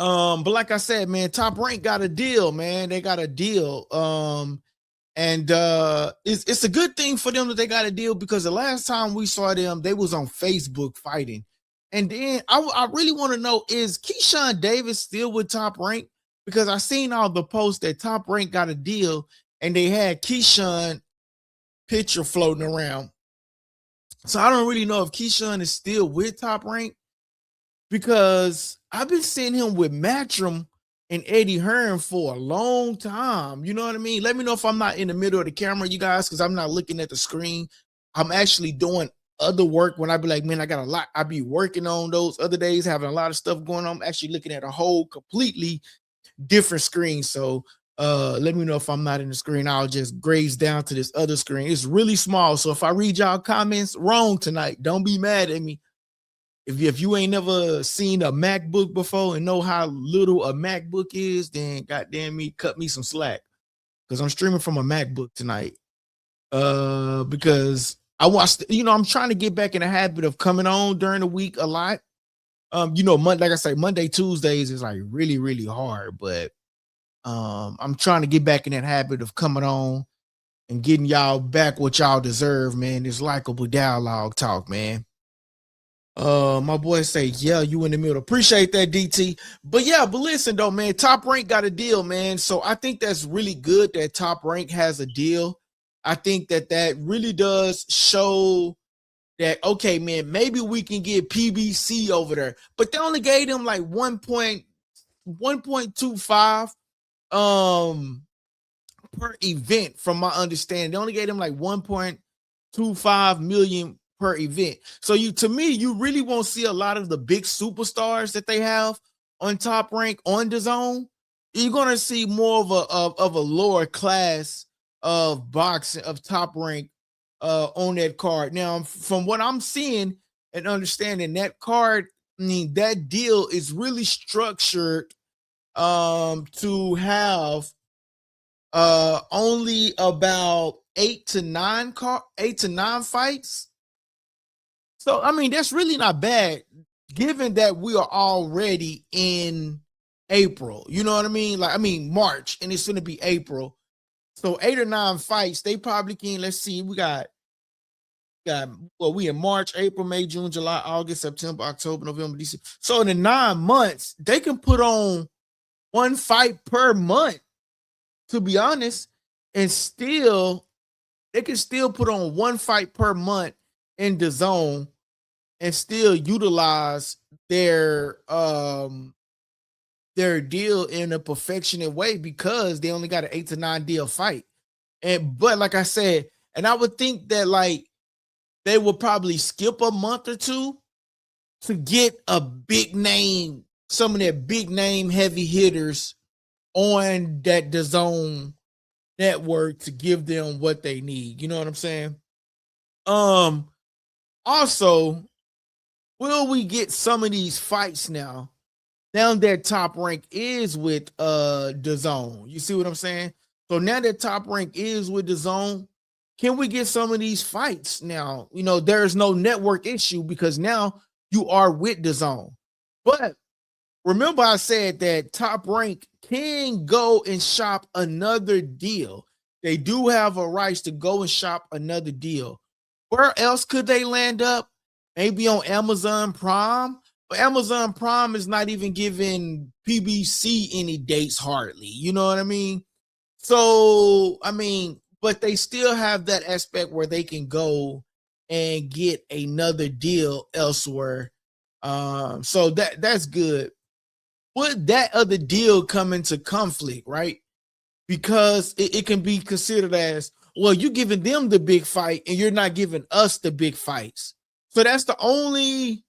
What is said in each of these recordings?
But like I said, man, Top Rank got a deal, man. They got a deal. And it's a good thing for them that they got a deal, because the last time we saw them, they was on Facebook fighting. And then I really want to know, is Keyshawn Davis still with Top Rank? Because I seen all the posts that Top Rank got a deal, and they had Keyshawn picture floating around. So I don't really know if Keyshawn is still with Top Rank, because I've been seeing him with Matchroom and Eddie Hearn for a long time. You know what I mean? Let me know if I'm not in the middle of the camera, you guys, because I'm not looking at the screen. I'm actually doing other work. When I be like, man, I got a lot. I be working on those other days, having a lot of stuff going on. I'm actually looking at a whole completely different screen. So let me know if I'm not in the screen. I'll just graze down to this other screen. It's really small. So if I read y'all comments wrong tonight, don't be mad at me. If you ain't never seen a MacBook before and know how little a MacBook is, then goddamn me, cut me some slack, because I'm streaming from a MacBook tonight. Because I watched, I'm trying to get back in the habit of coming on during the week a lot. Like I say, Monday, Tuesdays is like really, really hard, but I'm trying to get back in that habit of coming on and getting y'all back what y'all deserve, man. This likable dialogue talk, man. My boy say, yeah, you in the middle. Appreciate that, DT. But listen though, man, Top Rank got a deal, man. So I think that's really good that Top Rank has a deal. I think that really does show that, okay, man, maybe we can get PBC over there. But they only gave them like 1.25 per event, from my understanding. They only gave them like 1.25 million per event. So to me, you really won't see a lot of the big superstars that they have on Top Rank on Dazn. You're gonna see more of a lower class of boxing of Top Rank on that card. Now, from what I'm seeing and understanding, that card, I mean, that deal is really structured to have only about 8 to 9 fights. So, I mean, that's really not bad, given that we are already in April. You know what I mean? March, and it's going to be April. So 8 or 9 fights, they probably can. Let's see, we in March, April, May, June, July, August, September, October, November, December. So in the 9 months, they can put on 1 fight per month, to be honest, and they can still put on 1 fight per month in the zone and still utilize their deal in a perfectionate way, because they only got an 8 to 9 deal fight. But like I said, and I would think that like they will probably skip a month or two to get a big name, some of their big name heavy hitters on that DAZN network to give them what they need. You know what I'm saying? Also, will we get some of these fights now that Top Rank is with DAZN? You see what I'm saying? So now that Top Rank is with DAZN, can we get some of these fights now? There's no network issue, because now you are with DAZN. But remember, I said that Top Rank can go and shop another deal. They do have a right to go and shop another deal. Where else could they land up? Maybe on Amazon Prime. But Amazon Prime is not even giving PBC any dates hardly. You know what I mean? So, but they still have that aspect where they can go and get another deal elsewhere. So that's good. Would that other deal come into conflict, right? Because it can be considered as, well, you're giving them the big fight and you're not giving us the big fights. So that's the only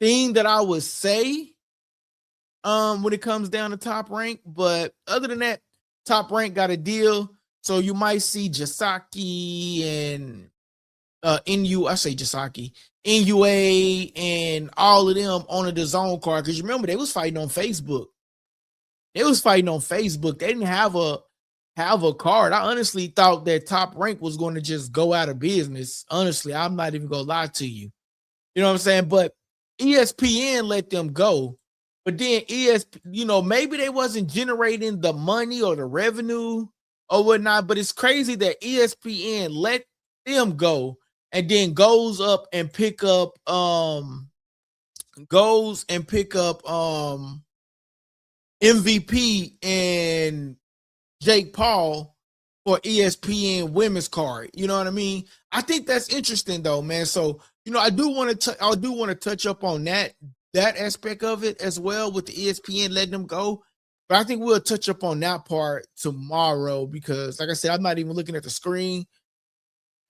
thing that I would say when it comes down to Top Rank. But other than that, Top Rank got a deal. So you might see Jasaki and NUA and all of them on the DAZN card. Because remember, they was fighting on Facebook. They didn't have a card. I honestly thought that Top Rank was going to just go out of business. Honestly, I'm not even going to lie to you. You know what I'm saying? But ESPN let them go. But then ESP, maybe they wasn't generating the money or the revenue or whatnot. But it's crazy that ESPN let them go and then goes and pick up MVP and Jake Paul for ESPN women's card. You know what I mean? I think that's interesting though, man. So, I do want to touch up on that aspect of it as well with the ESPN letting them go. But I think we'll touch up on that part tomorrow because, like I said, I'm not even looking at the screen.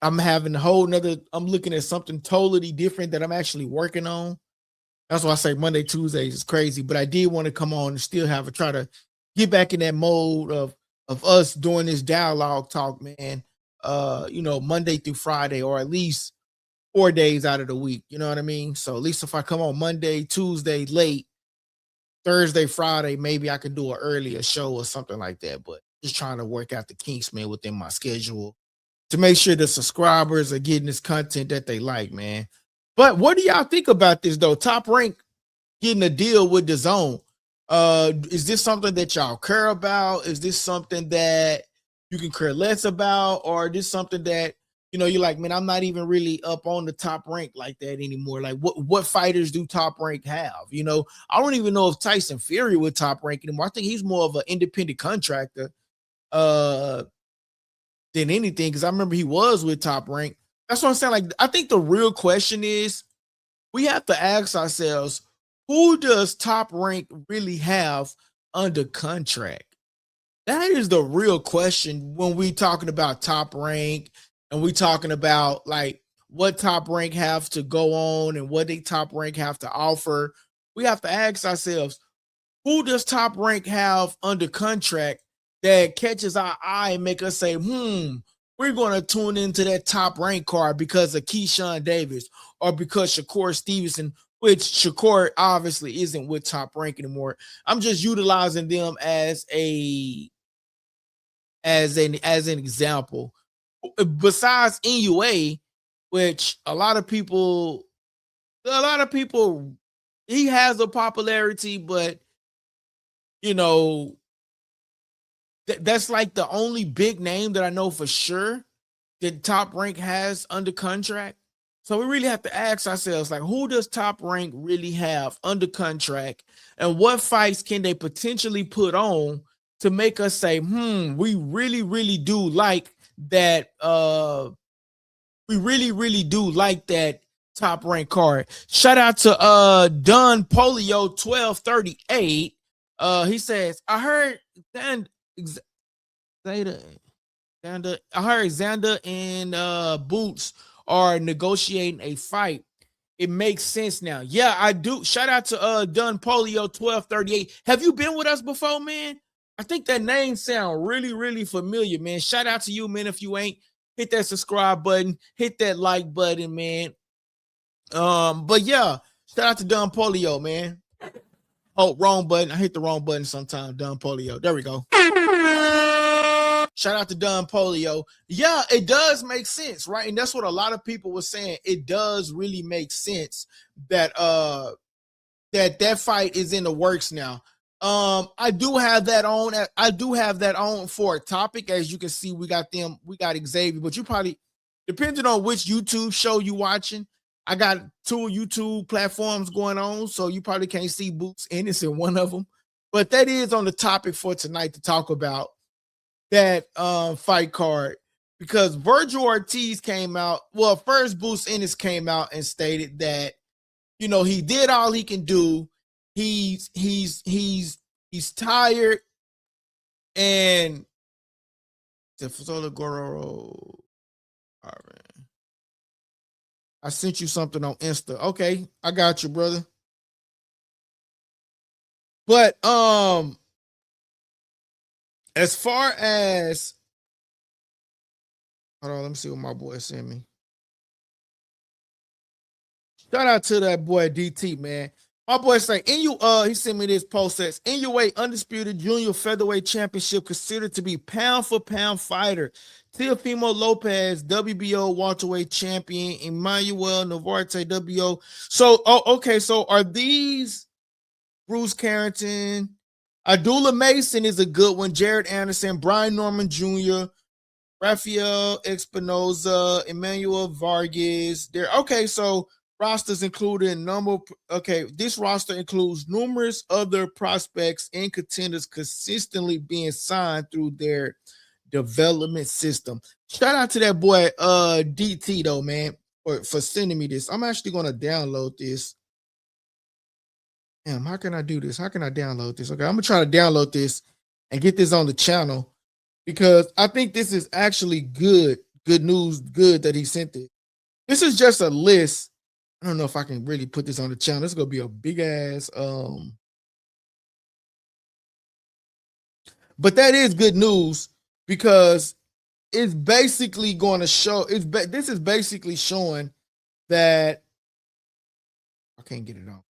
I'm looking at something totally different that I'm actually working on. That's why I say Monday, Tuesdays is crazy. But I did want to come on and still try to get back in that mode of us doing this dialogue talk, man. Monday through Friday, or at least 4 days out of the week. You know what I mean? So at least if I come on Monday, Tuesday late, Thursday, Friday, maybe I can do an earlier show or something like that. But just trying to work out the kinks, man, within my schedule to make sure the subscribers are getting this content that they like, man. But what do y'all think about this though? Top Rank getting a deal with Dazn. Is this something that y'all care about? Is this something that you can care less about? Or is this something that, you're like, man, I'm not even really up on the Top Rank like that anymore. Like what fighters do Top Rank have? I don't even know if Tyson Fury would Top Rank anymore. I think he's more of an independent contractor than anything, because I remember he was with Top Rank. That's what I'm saying. Like, I think the real question is we have to ask ourselves, who does Top Rank really have under contract? That is the real question when we talking about Top Rank and we talking about like what Top Rank have to go on and what they Top Rank have to offer. We have to ask ourselves, who does Top Rank have under contract that catches our eye and make us say, we're going to tune into that Top Rank card because of Keyshawn Davis or because Shakur Stevenson, which Shakur obviously isn't with Top Rank anymore. I'm just utilizing them as an example. Besides NUA, which a lot of people, he has a popularity, but that's like the only big name that I know for sure that Top Rank has under contract. So we really have to ask ourselves, like, who does Top Rank really have under contract, and what fights can they potentially put on to make us say, we really, really do like that. We really, really do like that Top Rank card. Shout out to Don Polio 1238. He says, I heard Zanda, I heard Xander and Boots are negotiating a fight. It makes sense now. Yeah, I do. Shout out to Don Polio 1238. Have you been with us before, man? I think that name sound really, really familiar, man. Shout out to you, man. If you ain't, hit that subscribe button, hit that like button, man. But yeah, shout out to Don Polio, man. Oh, wrong button. I hit the wrong button sometimes. Don Polio. There we go. Shout out to Don Polio. Yeah, it does make sense, right? And that's what a lot of people were saying. It does really make sense that that fight is in the works now. I do have that on for a topic. As you can see, we got Xavier, but you probably, depending on which YouTube show you watching, I got 2 YouTube platforms going on, so you probably can't see Boots Ennis in one of them. But that is on the topic for tonight to talk about that fight card, because Virgil Ortiz came out. Well, first Boots Ennis came out and stated that he did all he can do. He's tired, and Goro. All right. I sent you something on Insta. Okay, I got you, brother. But as far as, hold on, let me see what my boy sent me. Shout out to that boy DT, man. My boy say, he sent me this post, says, NUA undisputed junior featherweight championship considered to be pound for pound fighter. Teofimo Lopez, WBO welterweight champion, Emmanuel Navarrete, WBO. So, okay. So are these Bruce Carrington. Abdullah Mason is a good one. Jared Anderson, Brian Norman Jr., Rafael Espinoza, Emmanuel Vargas. There. Okay, so rosters included number. Okay, this roster includes numerous other prospects and contenders consistently being signed through their development system. Shout out to that boy DT though, man, for sending me this. I'm actually gonna download this. Damn, how can I do this? How can I download this? Okay, I'm gonna try to download this and get this on the channel because I think this is actually good news, good that he sent it. This is just a list. I don't know if I can really put this on the channel. This is gonna be a big ass but that is good news because it's basically going to show this is basically showing that I can't get it on.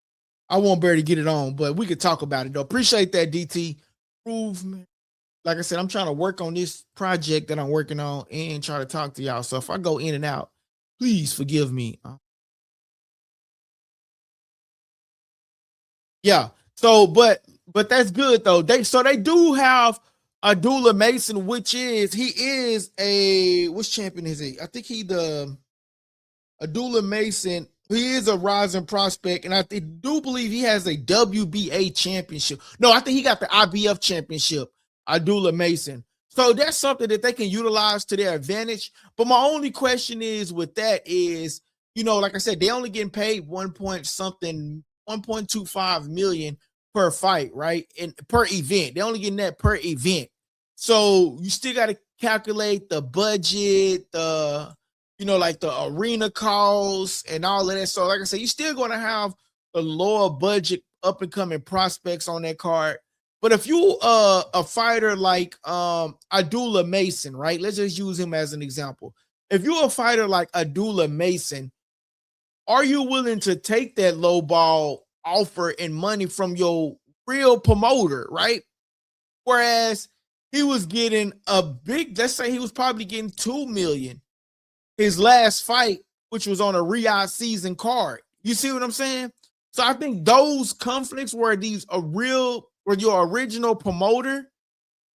I won't barely get it on, but we could talk about it though. Appreciate that, DT. Improvement. Like I said, I'm trying to work on this project that I'm working on and try to talk to y'all. So if I go in and out, please forgive me. Yeah. So, but that's good though. They do have Abdullah Mason, which he is a which champion is he? I think he the Abdullah Mason. He is a rising prospect, and I do believe he has a WBA championship. No, I think he got the IBF championship, Abdullah Mason. So that's something that they can utilize to their advantage. But my only question is with that is, like I said, they only getting paid 1.25 million per fight, right? And per event. They only getting that per event. So you still got to calculate the budget, like the arena costs and all of that. So like I said, you're still going to have the lower budget up and coming prospects on that card. But if you a fighter like Abdullah Mason, right? Let's just use him as an example. If you're a fighter like Abdullah Mason, are you willing to take that low ball offer and money from your real promoter, right? Whereas he was getting a big, let's say he was probably getting 2 million his last fight, which was on a Riyadh season card. You see what I'm saying? So I think those conflicts where your original promoter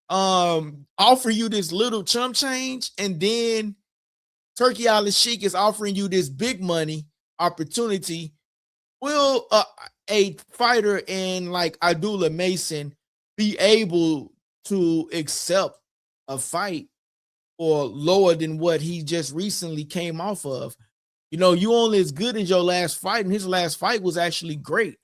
offer you this little chump change, and then Turkey Alalshikh is offering you this big money opportunity. Will a fighter in like Abdullah Mason be able to accept a fight or lower than what he just recently came off of? You only as good as your last fight, and his last fight was actually great.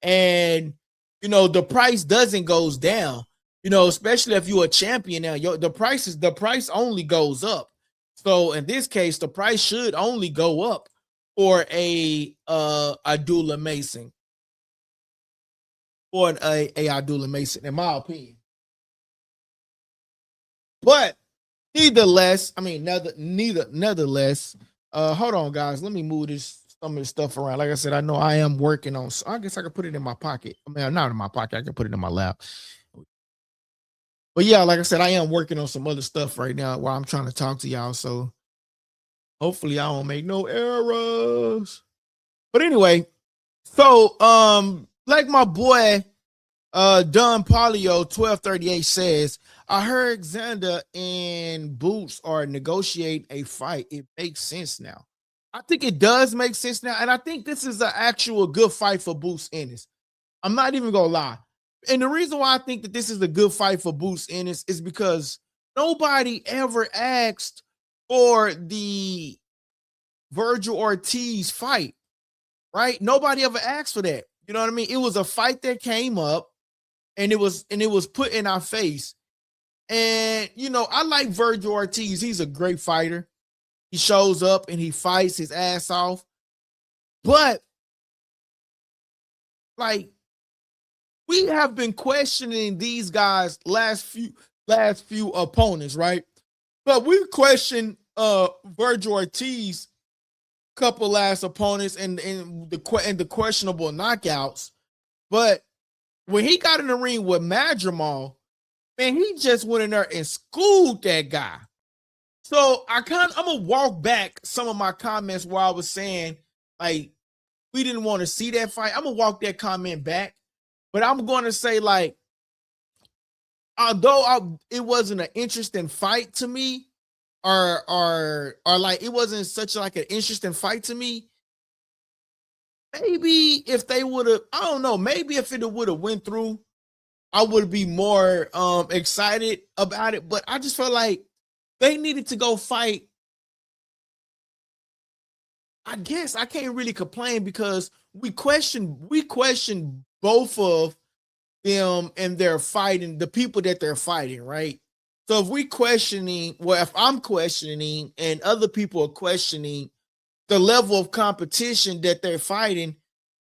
And the price doesn't goes down. Especially if you're a champion now, the price only goes up. So in this case, the price should only go up for a Abdullah Mason, or a Abdullah Mason, in my opinion. But nevertheless, hold on, guys. Let me move some of this stuff around. Like I said, I know I am working on. So I guess I could put it in my pocket. I mean, not in my pocket. I can put it in my lap. But yeah, like I said, I am working on some other stuff right now while I'm trying to talk to y'all. So hopefully I don't make no errors. But anyway, so like my boy Don Polio 1238 says, I heard Zanda and Boots are negotiating a fight. It makes sense now. I think it does make sense now. And I think this is an actual good fight for Boots Ennis. I'm not even going to lie. And the reason why I think that this is a good fight for Boots Ennis is because nobody ever asked for the Virgil Ortiz fight, right? Nobody ever asked for that. You know what I mean? It was a fight that came up, and it was put in our face. And, I like Virgil Ortiz. He's a great fighter. He shows up and he fights his ass off. But, like, we have been questioning these guys last few opponents, right? But we questioned Virgil Ortiz couple last opponents and the questionable knockouts. But when he got in the ring with Madrimal, man, he just went in there and schooled that guy. So I'm gonna walk back some of my comments where I was saying, like, we didn't want to see that fight. I'm gonna walk that comment back. But I'm going to say, like, although it wasn't an interesting fight to me, or like it wasn't such like an interesting fight to me. Maybe if they would have, I don't know, maybe if it would have went through, I would be more excited about it. But I just felt like they needed to go fight. I guess I can't really complain because we question both of them and they're fighting the people that they're fighting, right? So if we questioning, well, if I'm questioning and other people are questioning the level of competition that they're fighting,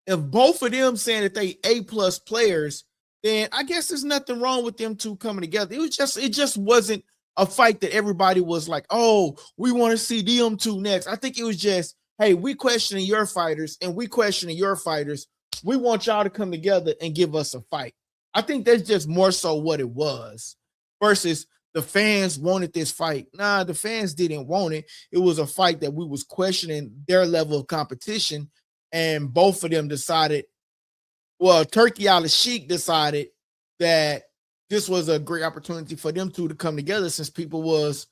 if both of them saying that they A+ players, then I guess there's nothing wrong with them two coming together. It just wasn't a fight that everybody was like, oh, we want to see them two next. I think it was just, hey, we questioning your fighters and we questioning your fighters. We want y'all to come together and give us a fight. I think that's just more so what it was versus the fans wanted this fight. Nah, the fans didn't want it. It was a fight that we was questioning their level of competition, and both of them decided, well, Turkey Alalshikh decided that this was a great opportunity for them two to come together since people was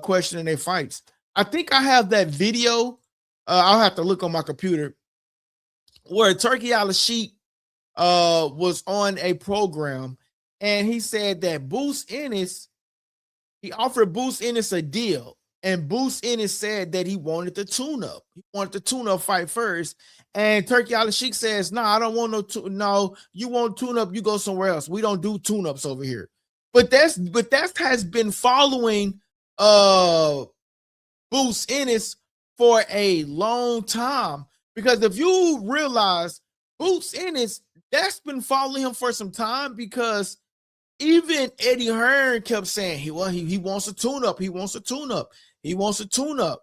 questioning their fights. I think I have that video. I'll have to look on my computer where Turkey Alalshikh was on a program and he said that he offered Boost Ennis a deal, and Boost Ennis said that he wanted the tune-up. He wanted the tune-up fight first. And Turkey Alalshikh says, no, I don't want no, you want tune-up, you go somewhere else. We don't do tune-ups over here. But that has been following Boost Ennis for a long time. Because if you realize Boost Ennis, that's been following him for some time, because even Eddie Hearn kept saying he wants a tune-up. He wants a tune-up. He wants a tune-up.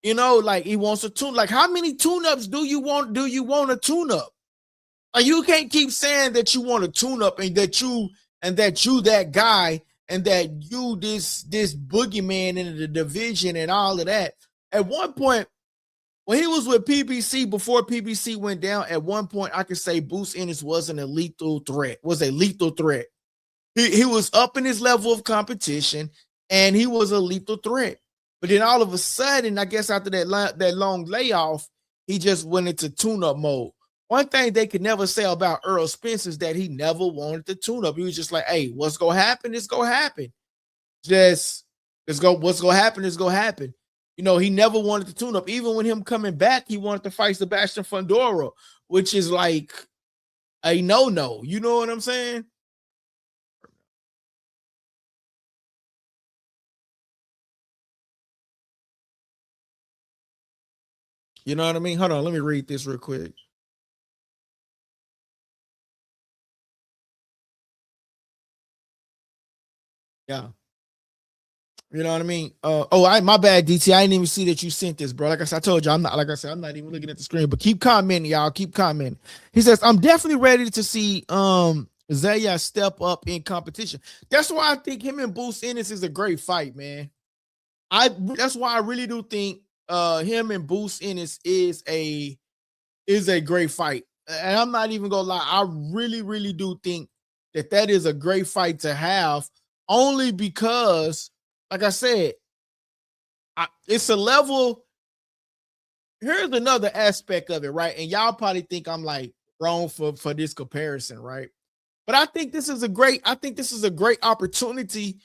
You know, like he wants a tune. Like, how many tune-ups do you want? Do you want a tune-up? Like, you can't keep saying that you want a tune-up and that you that guy and that you this boogeyman in the division and all of that. At one point, when he was with PBC, before PBC went down, at one point I could say Boost Ennis was a lethal threat. He was up in his level of competition, and he was a lethal threat. But then all of a sudden, I guess after that long layoff, he just went into tune-up mode. One thing they could never say about Errol Spence is that he never wanted the tune-up. He was just like, hey, what's going to happen is going to happen. What's going to happen is going to happen. You know, he never wanted the tune-up. Even when him coming back, he wanted to fight Sebastian Fundora, which is like a no-no. You know what I'm saying? You know what I mean? Hold on, let me read this real quick. Yeah. You know what I mean? My bad, DT. I didn't even see that you sent this, bro. Like I said, I told you, I'm not even looking at the screen, but keep commenting, y'all. Keep commenting. He says, I'm definitely ready to see Zayas step up in competition. That's why I think him and Boost Ennis is a great fight, man. That's why I really do think him and Boost Ennis is a great fight. And I'm not even gonna lie, I really, really do think that is a great fight to have, only because, like I said, it's a level. Here's another aspect of it, right? And y'all probably think I'm like wrong for this comparison, right? But I think this is a great opportunity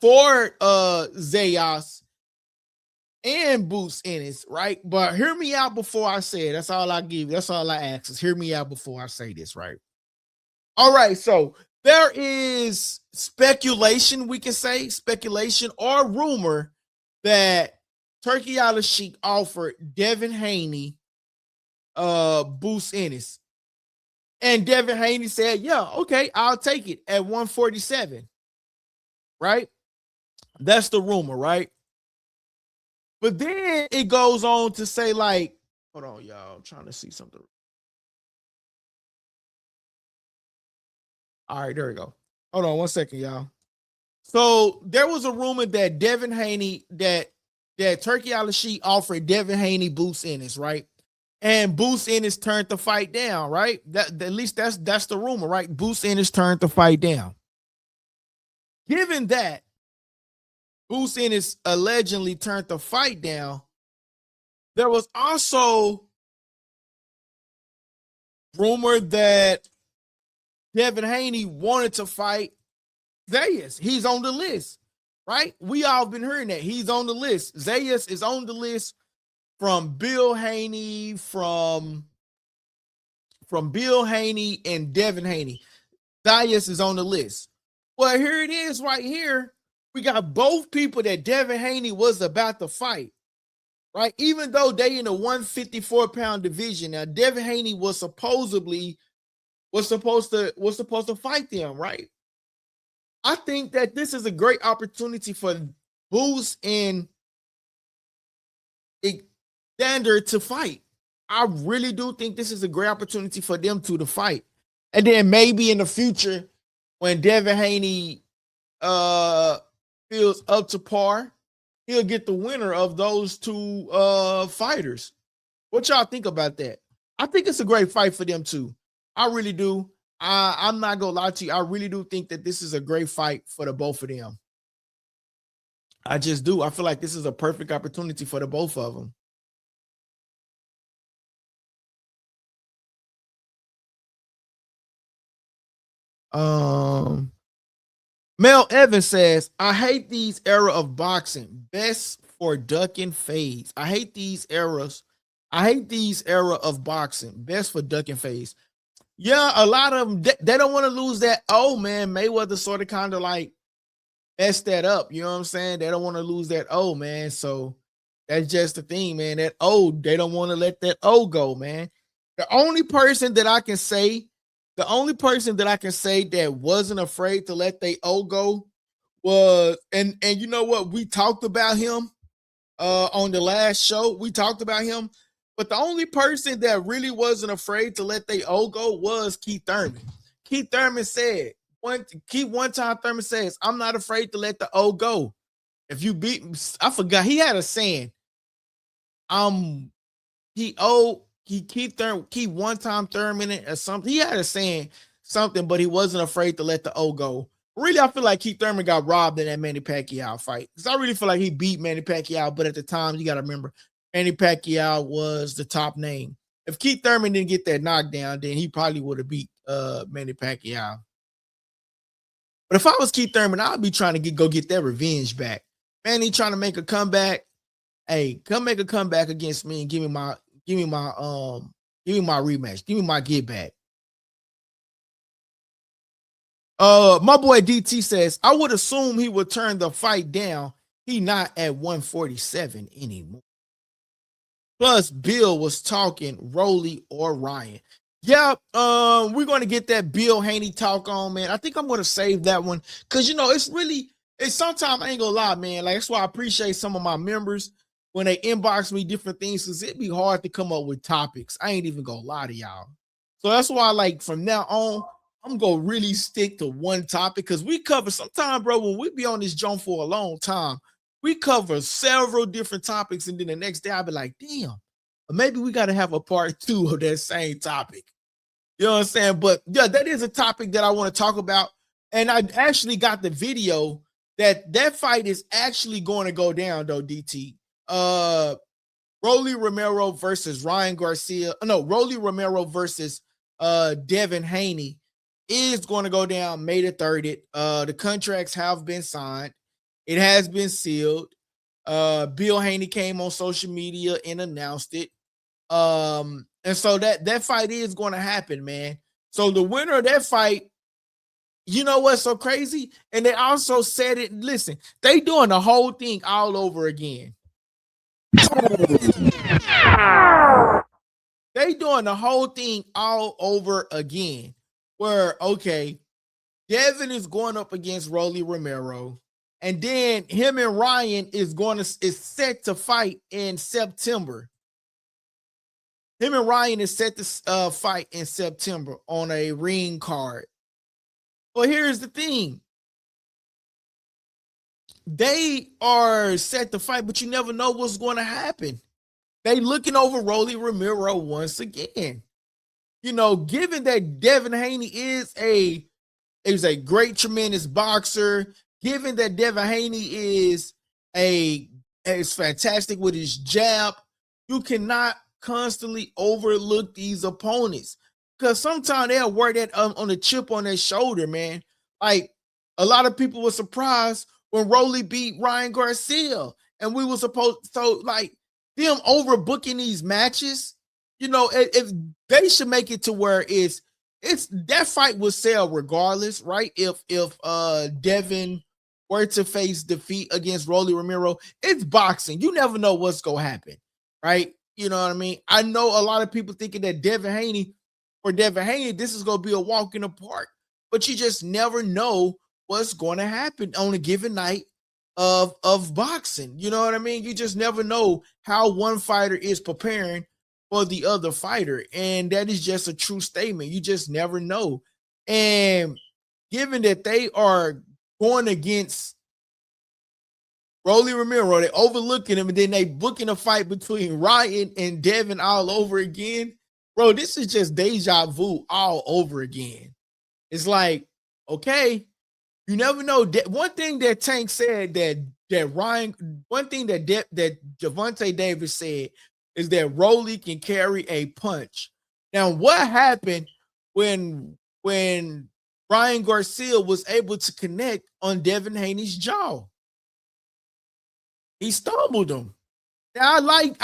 for Zayas and Boost Ennis, right? But hear me out before I say it. That's all I give. That's all I ask is hear me out before I say this, right? All right, so there is speculation, we can say, speculation or rumor that Turkey Alalshikh offered Devin Haney Boost Ennis. And Devin Haney said, yeah, okay, I'll take it at 147. Right? That's the rumor, right? But then it goes on to say, like, hold on, y'all. I'm trying to see something. All right, there we go. Hold on 1 second, y'all. So there was a rumor that Devin Haney, that Turkey Alalshikh offered Devin Haney Boost Ennis, right? And Boost Ennis turned the fight down, right? That at least that's the rumor, right? Boost Ennis turned the fight down. Given that Boost Ennis allegedly turned the fight down, there was also rumored that Devin Haney wanted to fight Zayas. He's on the list, right? We all been hearing that. He's on the list. Zayas is on the list from Bill Haney, from Bill Haney and Devin Haney. Zayas is on the list. Well, here it is right here. We got both people that Devin Haney was about to fight, right? Even though they in the 154-pound division. Now, Devin Haney was supposed to fight them, right? I think that this is a great opportunity for Boost and Xander to fight. I really do think this is a great opportunity for them two to fight. And then maybe in the future, when Devin Haney feels up to par, he'll get the winner of those two fighters. What y'all think about that? I think it's a great fight for them too. I really do. I'm not gonna lie to you. I really do think that this is a great fight for the both of them. I just do. I feel like this is a perfect opportunity for the both of them. Mel Evans says, I hate these era of boxing. Best for ducking fades. I hate these eras. I hate these era of boxing. Best for ducking fades. Yeah, a lot of them, they don't want to lose that. Oh, man, Mayweather sort of kind of like messed that up. You know what I'm saying? They don't want to lose that O, man. So that's just the thing, man. That O, they don't want to let that O go, man. The only person that I can say that wasn't afraid to let they O go was, and you know what? We talked about him on the last show. We talked about him. But the only person that really wasn't afraid to let they O go was Keith Thurman. Keith Thurman said, one time Thurman says, I'm not afraid to let the O go. If you beat me, I forgot. He had a saying. Keep one time Thurman it or something. He had a saying something, but he wasn't afraid to let the O go. Really, I feel like Keith Thurman got robbed in that Manny Pacquiao fight. Because I really feel like he beat Manny Pacquiao, but at the time, you got to remember, Manny Pacquiao was the top name. If Keith Thurman didn't get that knockdown, then he probably would have beat Manny Pacquiao. But if I was Keith Thurman, I'd be trying to go get that revenge back. Manny trying to make a comeback. Hey, come make a comeback against me and give me my rematch. Give me my get back. My boy DT says, I would assume he would turn the fight down. He not at 147 anymore. Plus, Bill was talking Rolly or Ryan. Yeah, we're going to get that Bill Haney talk on, man. I think I'm going to save that one because, you know, it's sometimes I ain't going to lie, man. Like, that's why I appreciate some of my members when they inbox me different things because it'd be hard to come up with topics. I ain't even going to lie to y'all. So that's why, like, from now on, I'm going to really stick to one topic because we cover sometimes, bro, when we be on this joint for a long time, we cover several different topics. And then the next day I'll be like, damn, maybe we got to have a part 2 of that same topic. You know what I'm saying? But yeah, that is a topic that I want to talk about. And I actually got the video that fight is actually going to go down though, DT. Rolly Romero versus Ryan Garcia. No, Rolly Romero versus Devin Haney is going to go down May the 30th. The contracts have been signed. It has been sealed. Bill Haney came on social media and announced it. And so that fight is going to happen, man. So the winner of that fight, you know what's so crazy? And they also said it, listen, they doing the whole thing all over again. They doing the whole thing all over again. Where, okay, Devin is going up against Rolly Romero. And then him and Ryan is set to fight in September. Him and Ryan is set to fight in September on a ring card. Well, here's the thing. They are set to fight, but you never know what's going to happen. they looking over Rolly Romero once again. You know, given that Devin Haney is a great, tremendous boxer, given that Devin Haney is fantastic with his jab, you cannot constantly overlook these opponents because sometimes they'll wear that on the chip on their shoulder, man. Like a lot of people were surprised when Rolly beat Ryan Garcia, and we were supposed like them overbooking these matches. You know, if they should make it to where it's that fight will sell regardless, right? If Devin were to face defeat against Rolly Romero, it's boxing. You never know what's gonna happen, right? You know what I mean? I know a lot of people thinking that Devin Haney, this is gonna be a walk in the park, but you just never know what's going to happen on a given night of boxing. You know what I mean? You just never know how one fighter is preparing for the other fighter, and that is just a true statement. You just never know. And given that they are going against Rolly Romero, they're overlooking him, and then they booking a fight between Ryan and Devin all over again. Bro, this is just deja vu all over again. It's like, okay, you never know. One thing that Tank said that Ryan, one thing that Gervonta Davis said is that Rolly can carry a punch. Now, what happened when Ryan Garcia was able to connect on Devin Haney's jaw? He stumbled him. Now, I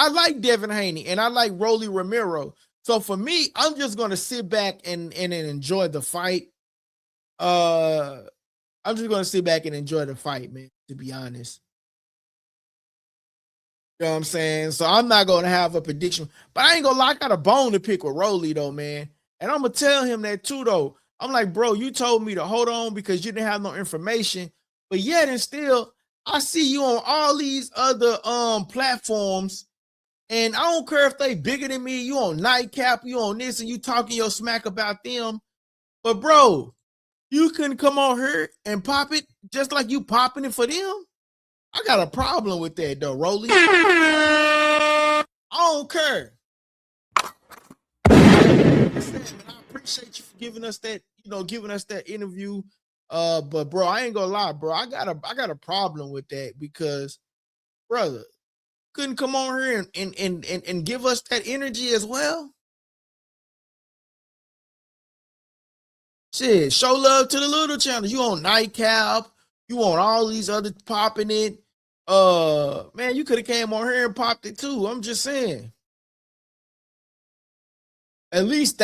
like Devin Haney and I like Rolly Romero. So for me, I'm just gonna sit back and enjoy the fight. I'm just gonna sit back and enjoy the fight, man, to be honest. You know what I'm saying? So I'm not gonna have a prediction, but I ain't gonna lie, I got a bone to pick with Rolly though, man. And I'm gonna tell him that too, though. I'm like, bro, you told me to hold on because you didn't have no information, but yet and still, I see you on all these other platforms, and I don't care if they bigger than me. You on Nightcap, you on this, and you talking your smack about them. But bro, you couldn't come on here and pop it just like you popping it for them. I got a problem with that though, Rolly. I don't care. I appreciate you for giving us that interview. But bro, I ain't gonna lie, bro. I got a problem with that because, brother, couldn't come on here and give us that energy as well. Shit, show love to the little channel. You on Nightcap, you on all these other popping it. Man, you could have came on here and popped it too. I'm just saying. At least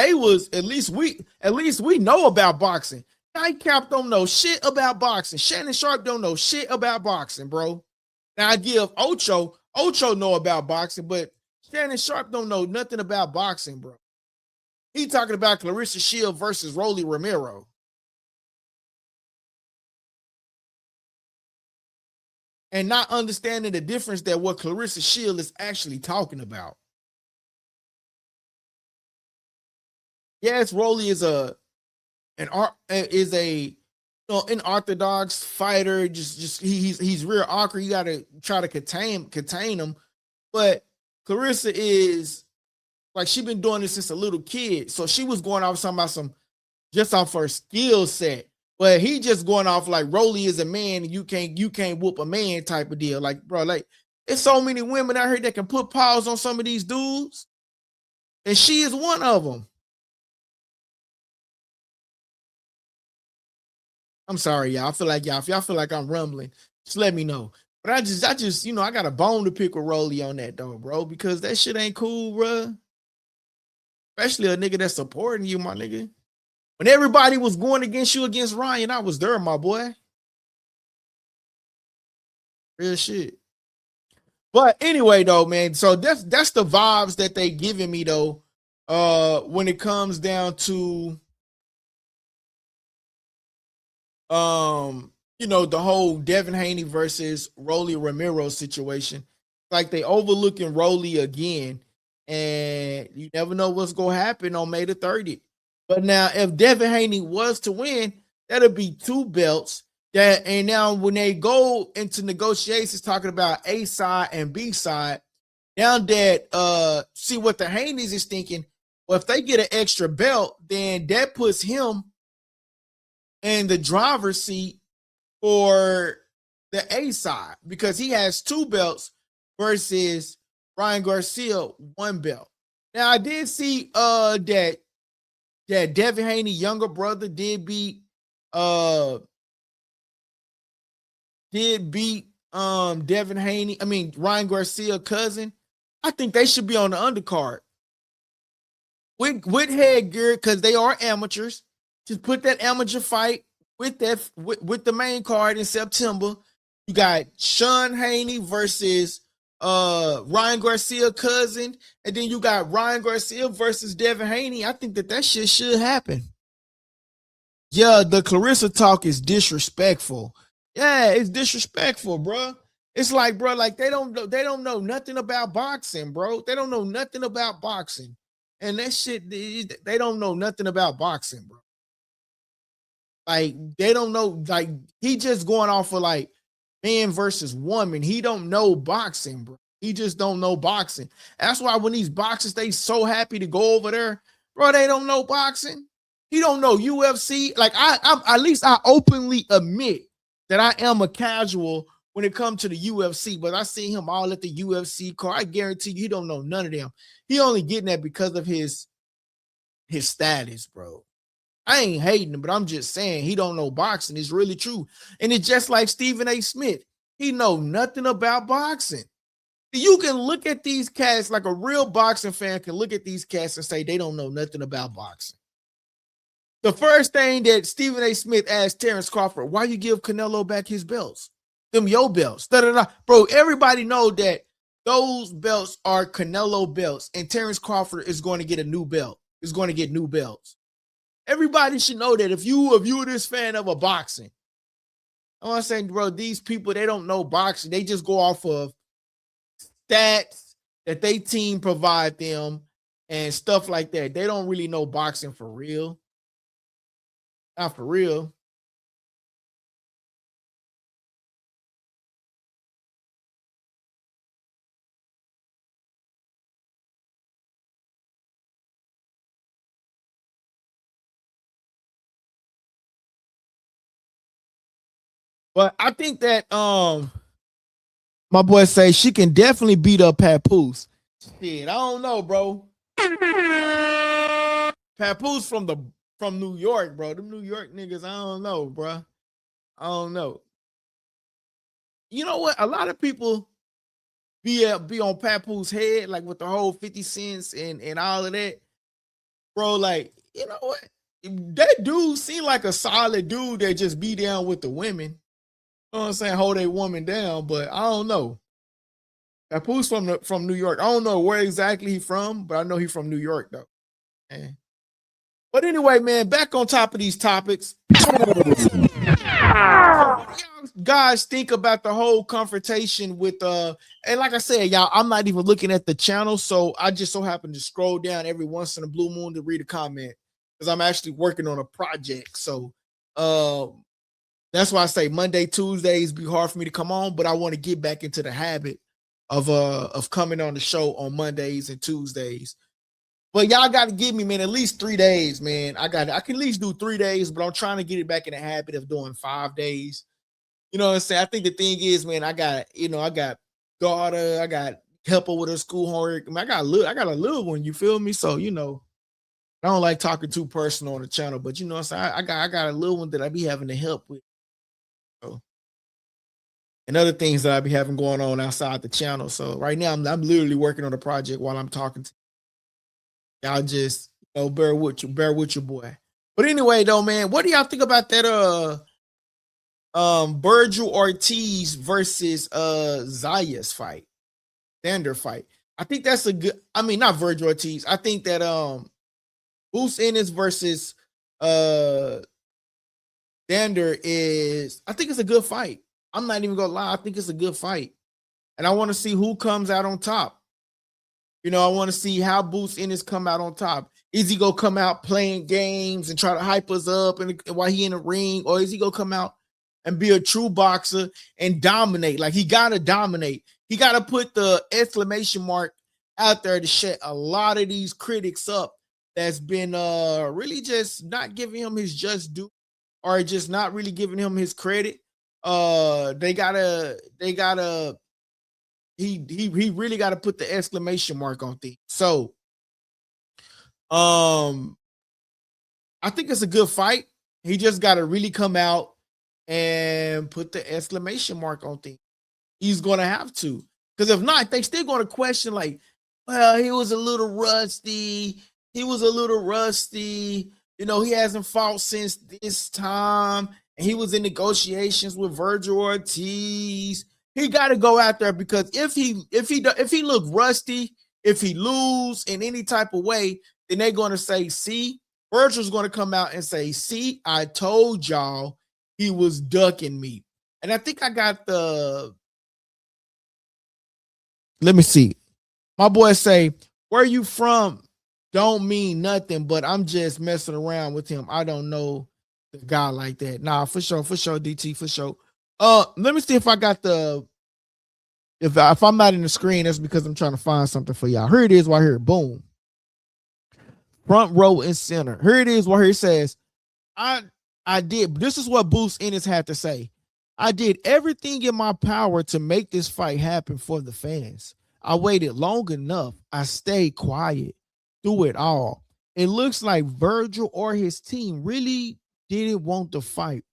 we know about boxing. Nightcap don't know shit about boxing. Shannon Sharpe don't know shit about boxing, bro. Now I give Ocho know about boxing, but Shannon Sharpe don't know nothing about boxing, bro. He talking about Clarissa Shield versus Rolly Romero. And not understanding the difference that what Clarissa Shield is actually talking about. Yes, Rolly is an unorthodox fighter. He's real awkward. You gotta try to contain him. But Clarissa is like, she been doing this since a little kid. So she was going off talking about just off her skill set. But he just going off like Rolly is a man and you can't whoop a man type of deal. Like, bro, like, there's so many women out here that can put paws on some of these dudes. And she is one of them. I'm sorry, y'all. If y'all feel like I'm rumbling, just let me know. But I just, I got a bone to pick with Rolly on that though, bro, because that shit ain't cool, bro. Especially a nigga that's supporting you, my nigga. When everybody was going against you against Ryan, I was there, my boy. Real shit. But anyway, though, man. So that's the vibes that they giving me though. When it comes down to the whole Devin Haney versus Rolly Romero situation. Like they overlooking Rolly again, and you never know what's gonna happen on May the 30th. But now, if Devin Haney was to win, that'll be 2 belts. And now when they go into negotiations talking about A side and B side, Now that see what the Haneys is thinking, well, if they get an extra belt, then that puts him in the driver's seat for the A side because he has 2 belts versus Ryan Garcia 1 belt. Now I did see that Devin Haney younger brother did beat Devin Haney. I mean Ryan Garcia cousin. I think they should be on the undercard with headgear because they are amateurs. Just put that amateur fight with the main card in September. You got Sean Haney versus Ryan Garcia cousin, and then you got Ryan Garcia versus Devin Haney. I think that shit should happen. Yeah, the Clarissa talk is disrespectful. Yeah, it's disrespectful, bro. It's like, bro, like they don't know nothing about boxing, bro. They don't know nothing about boxing, and that shit they don't know nothing about boxing, bro. Like they don't know. Like he just going off of like man versus woman. He don't know boxing, bro. He just don't know boxing. That's why when these boxers they so happy to go over there, bro. They don't know boxing. He don't know UFC. Like I'm at least I openly admit that I am a casual when it comes to the UFC. But I see him all at the UFC card. I guarantee you, he don't know none of them. He only getting that because of his status, bro. I ain't hating him, but I'm just saying he don't know boxing. It's really true. And it's just like Stephen A. Smith. He know nothing about boxing. You can look at these cats like a real boxing fan can look at these cats and say they don't know nothing about boxing. The first thing that Stephen A. Smith asked Terrence Crawford, why you give Canelo back his belts? Them your belts. Da-da-da. Bro, everybody know that those belts are Canelo belts, and Terrence Crawford is going to get a new belt. Is going to get new belts. Everybody should know that if you're this fan of a boxing, I'm saying, bro, these people, they don't know boxing. They just go off of stats that they team provide them and stuff like that. They don't really know boxing for real. Not for real. But I think that my boy say she can definitely beat up Papoose. Shit, I don't know, bro. Papoose from New York, bro. Them New York niggas, I don't know, bro. I don't know. You know what? A lot of people be on Papoose head, like with the whole 50 cents and all of that. Bro, like, you know what? That dude seemed like a solid dude that just be down with the women. You know what I'm saying? Hold a woman down, but I don't know. Papoose from New York. I don't know where exactly he from, but I know he from New York though. Man. But anyway, man, back on top of these topics. Guys think about the whole confrontation with and like I said, y'all, I'm not even looking at the channel, so I just so happen to scroll down every once in a blue moon to read a comment because I'm actually working on a project. So that's why I say Monday, Tuesdays be hard for me to come on, but I want to get back into the habit of coming on the show on Mondays and Tuesdays. But y'all got to give me, man, at least 3 days, man. I can at least do 3 days, but I'm trying to get it back in the habit of doing 5 days. You know what I'm saying? I think the thing is, man, I got daughter, I got help her with her school homework. I mean, I got a little one, you feel me? So, you know, I don't like talking too personal on the channel, but you know what I'm saying? I got a little one that I be having to help with. So, and other things that I be having going on outside the channel. So right now I'm literally working on a project while I'm talking to y'all. Just bear with your boy. But anyway, though, man, what do y'all think about that Virgil Ortiz versus Zayas fight? Xander fight. I think that's a good, I mean, not Virgil Ortiz. I think that Ennis versus Xander is, I think it's a good fight. I'm not even gonna lie, I think it's a good fight. And I want to see who comes out on top. You know, I want to see how Ennis come out on top. Is he gonna come out playing games and try to hype us up and while he in the ring, or is he gonna come out and be a true boxer and dominate. Like, he gotta dominate. He gotta put the exclamation mark out there to shut a lot of these critics up that's been really just not giving him his just due, or just not really giving him his credit. They gotta he really gotta put the exclamation mark on things. So I think it's a good fight. He just gotta really come out and put the exclamation mark on things. He's gonna have to, because if not, they still gonna question, like, well, he was a little rusty. He was a little rusty. You know, he hasn't fought since this time, and he was in negotiations with Virgil Ortiz. He got to go out there, because if he look rusty, if he lose in any type of way, then they're gonna say, see, Virgil's gonna come out and say, see, I told y'all he was ducking me. And I think I got the. Let me see. My boy say, where you from don't mean nothing, but I'm just messing around with him. I don't know the guy like that. Nah, for sure, DT, for sure. Let me see if I got the. If I'm not in the screen, that's because I'm trying to find something for y'all. Here it is right here. Boom. Front row and center. Here it is right here. It says, I did. This is what Boost Ennis had to say. I did everything in my power to make this fight happen for the fans. I waited long enough. I stayed quiet through it all. It looks like Virgil or his team really didn't want the fight.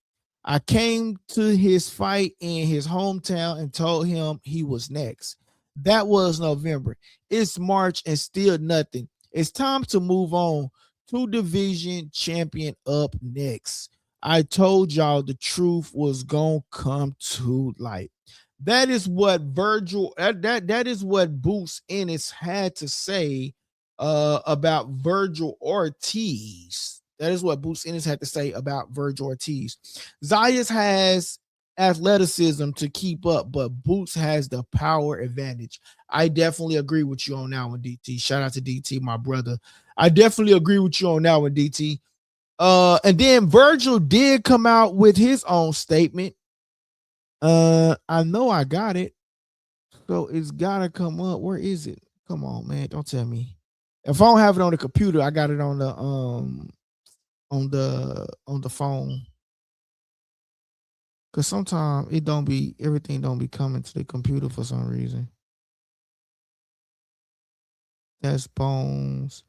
I came to his fight in his hometown and told him he was next. That was November. It's March and still nothing. It's time to move on. 2 division champion up next. I told y'all the truth was gonna come to light. That is what Virgil, that is what Boost Ennis had to say about Virgil Ortiz. That is what Boost Ennis had to say about Virgil Ortiz. Zayas has athleticism to keep up, but Boots has the power advantage. I definitely agree with you on that one, DT. Shout out to DT, my brother. I definitely agree with you on that one, DT. And then Virgil did come out with his own statement. I know I got it, so it's gotta come up. Where is it? Come on, man, don't tell me. If I don't have it on the computer, I got it on the phone. Cause sometimes everything don't be coming to the computer for some reason. That's Bones.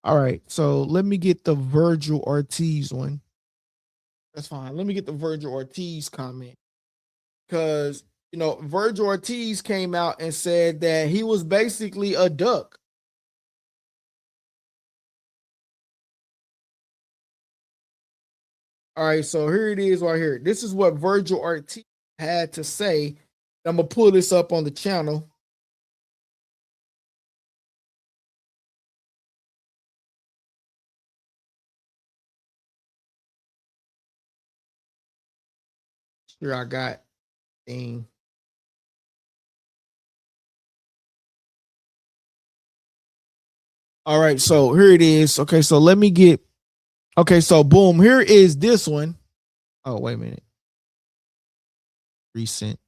All right, so let me get the Virgil Ortiz one. That's fine. Let me get the Virgil Ortiz comment. Because, Virgil Ortiz came out and said that he was basically a duck. All right, so here it is right here. This is what Virgil Ortiz had to say. I'm going to pull this up on the channel. Here I got thing. All right, so here it is. Okay, so let me get. Okay, so boom, here is this one. Oh, wait a minute. Recent.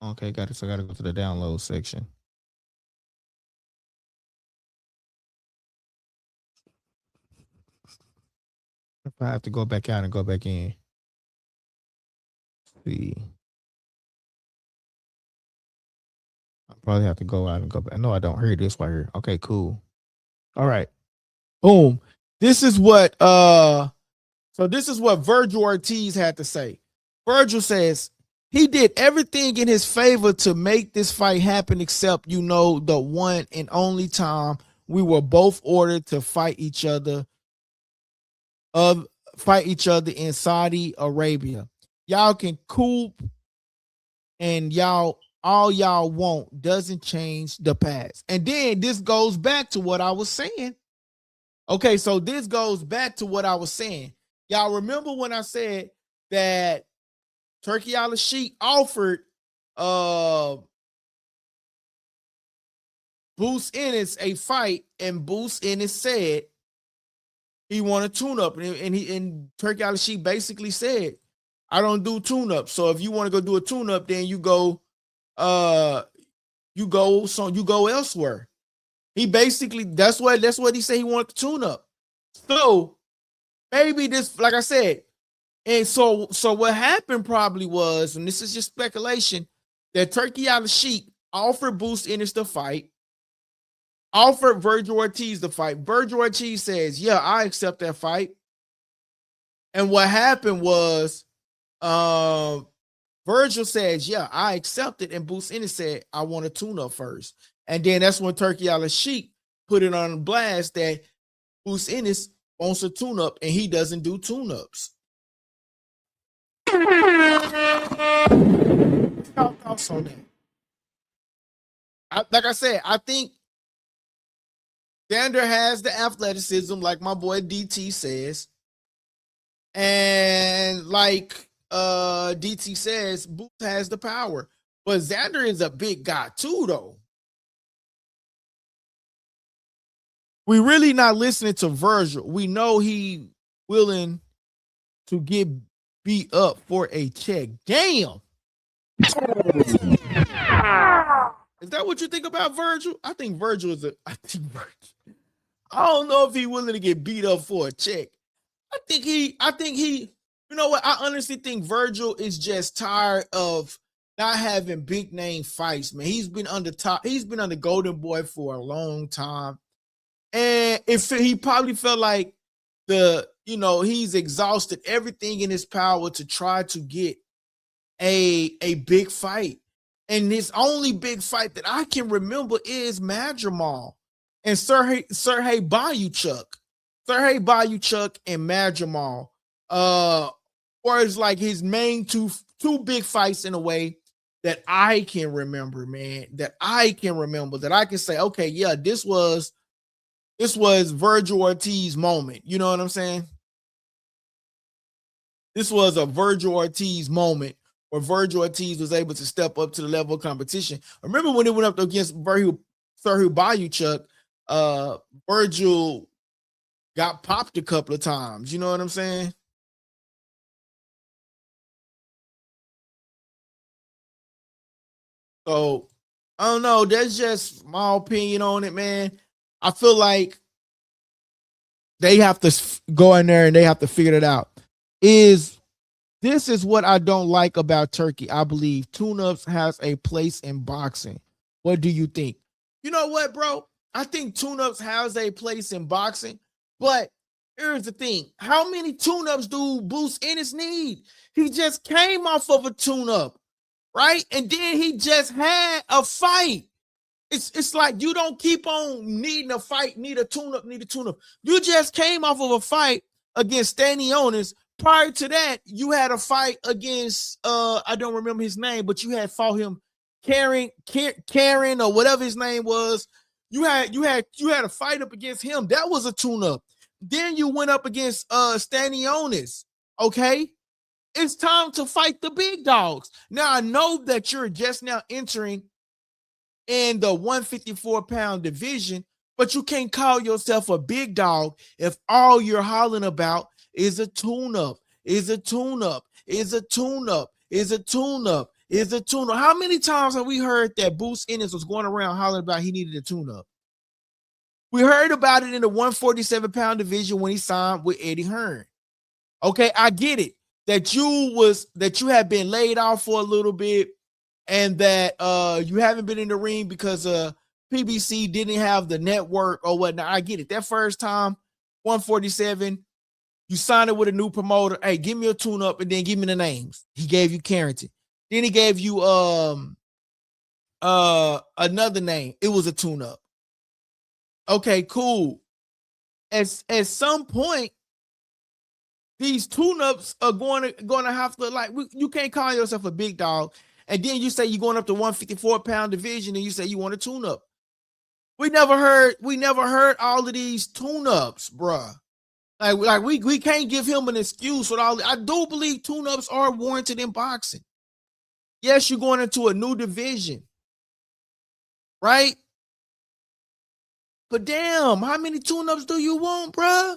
Okay, got it. So I got to go to the download section. If I have to go back out and go back in. Let's see. I probably have to go out and go back. No, I don't. Hear this right here. Okay, cool. All right. Boom. This is what this is what Virgil Ortiz had to say. Virgil says he did everything in his favor to make this fight happen, except the one and only time we were both ordered to fight each other in Saudi Arabia. Y'all can coop, and all y'all want doesn't change the past. And then this goes back to what I was saying. Okay, so this goes back to what I was saying. Y'all remember when I said that Turkey Alalshikh offered Boost Ennis a fight, and Boost Ennis said he wanted tune-up, and Turkey Alalshikh basically said, I don't do tune-up. So if you want to go do a tune-up, then you go elsewhere. He basically that's what he said he wanted to tune up. So maybe this, like I said, and so what happened probably was, and this is just speculation, that Turkey Alalshikh offered Boost Ennis the fight, offered Virgil Ortiz the fight. Virgil Ortiz says, yeah, I accept that fight. And what happened was Virgil says, yeah, I accept it. And Boost Ennis said, I want a tune-up first. And then that's when Turkey Alalshikh put it on blast that Boost Ennis wants a tune-up and he doesn't do tune-ups. Thoughts on that? Like I said, I think Xander has the athleticism, like my boy DT says. And like DT says, Boost has the power. But Xander is a big guy too, though. We really not listening to Virgil. We know he willing to get beat up for a check. Damn. Is that what you think about Virgil? I think Virgil is I don't know if he's willing to get beat up for a check. I think he, you know what? I honestly think Virgil is just tired of not having big name fights, man. He's been under Golden Boy for a long time. And if he probably felt like he's exhausted everything in his power to try to get a big fight. And his only big fight that I can remember is Madrimal and Sergey Bayuchuk. Sergey Bayuchuk and Madrimal. Or it's like his main two big fights in a way that I can remember, man. That I can say, okay, yeah, this was Virgil Ortiz moment. You know what I'm saying? This was a Virgil Ortiz moment where Virgil Ortiz was able to step up to the level of competition. Remember when it went up against Sergey Bayuchuk, Virgil got popped a couple of times. You know what I'm saying? So, I don't know. That's just my opinion on it, man. I feel like they have to go in there and they have to figure it out. This is what I don't like about Turkey. I believe tune-ups has a place in boxing. What do you think? You know what, bro? I think tune-ups has a place in boxing, but here's the thing. How many tune-ups do Boost Ennis need? He just came off of a tune-up, right? And then he just had a fight. It's like you don't keep on needing a fight, need a tune-up. You just came off of a fight against Ennis. Prior to that, you had a fight against I don't remember his name, but you had fought him, Karen or whatever his name was. You had a fight up against him. That was a tune-up. Then you went up against Ennis. Okay, it's time to fight the big dogs. Now I know that you're just now entering in the 154-pound division, but you can't call yourself a big dog if all you're hollering about is a tune-up, is a tune-up, is a tune-up, is a tune-up, is a tune-up. How many times have we heard that Boost Ennis was going around hollering about he needed a tune-up? We heard about it in the 147-pound division when he signed with Eddie Hearn. Okay, I get it. That you had been laid off for a little bit and that you haven't been in the ring because PBC didn't have the network or whatnot. I get it. That first time, 147, you signed it with a new promoter. Hey, give me a tune-up and then give me the names. He gave you Carrington. Then he gave you another name. It was a tune-up. Okay, cool. At some point, these tune-ups are going to have to, you can't call yourself a big dog. And then you say you're going up to 154-pound division and you say you want a tune-up. We never heard all of these tune-ups, bruh. Like we can't give him an excuse with all. I do believe tune-ups are warranted in boxing. Yes, you're going into a new division, right? But damn, how many tune-ups do you want, bruh?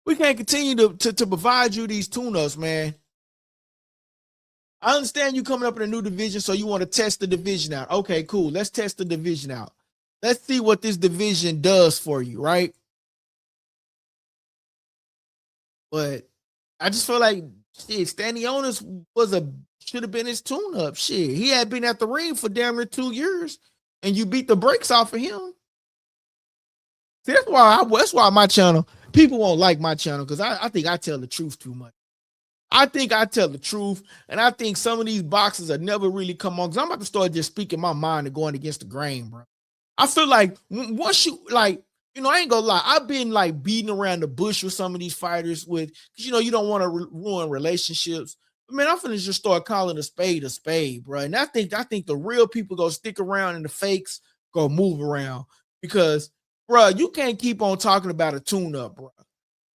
We can't continue to provide you these tune-ups, man. I understand you coming up in a new division, so you want to test the division out. Okay, cool. Let's test the division out. Let's see what this division does for you, right? But I just feel like shit, Stanionis should have been his tune-up. Shit, he had been at the ring for damn near 2 years, and you beat the brakes off of him. See, that's why my channel, people won't like my channel, because I think I tell the truth too much. I think I tell the truth, and I think some of these boxers have never really come on, because I'm about to start just speaking my mind and going against the grain, bro. I feel like once you, like, I ain't gonna lie, I've been like beating around the bush with some of these fighters because you don't want to ruin relationships. But man, I'm finna just start calling a spade, bro. And I think the real people go stick around and the fakes go move around, because, bro, you can't keep on talking about a tune-up, bro.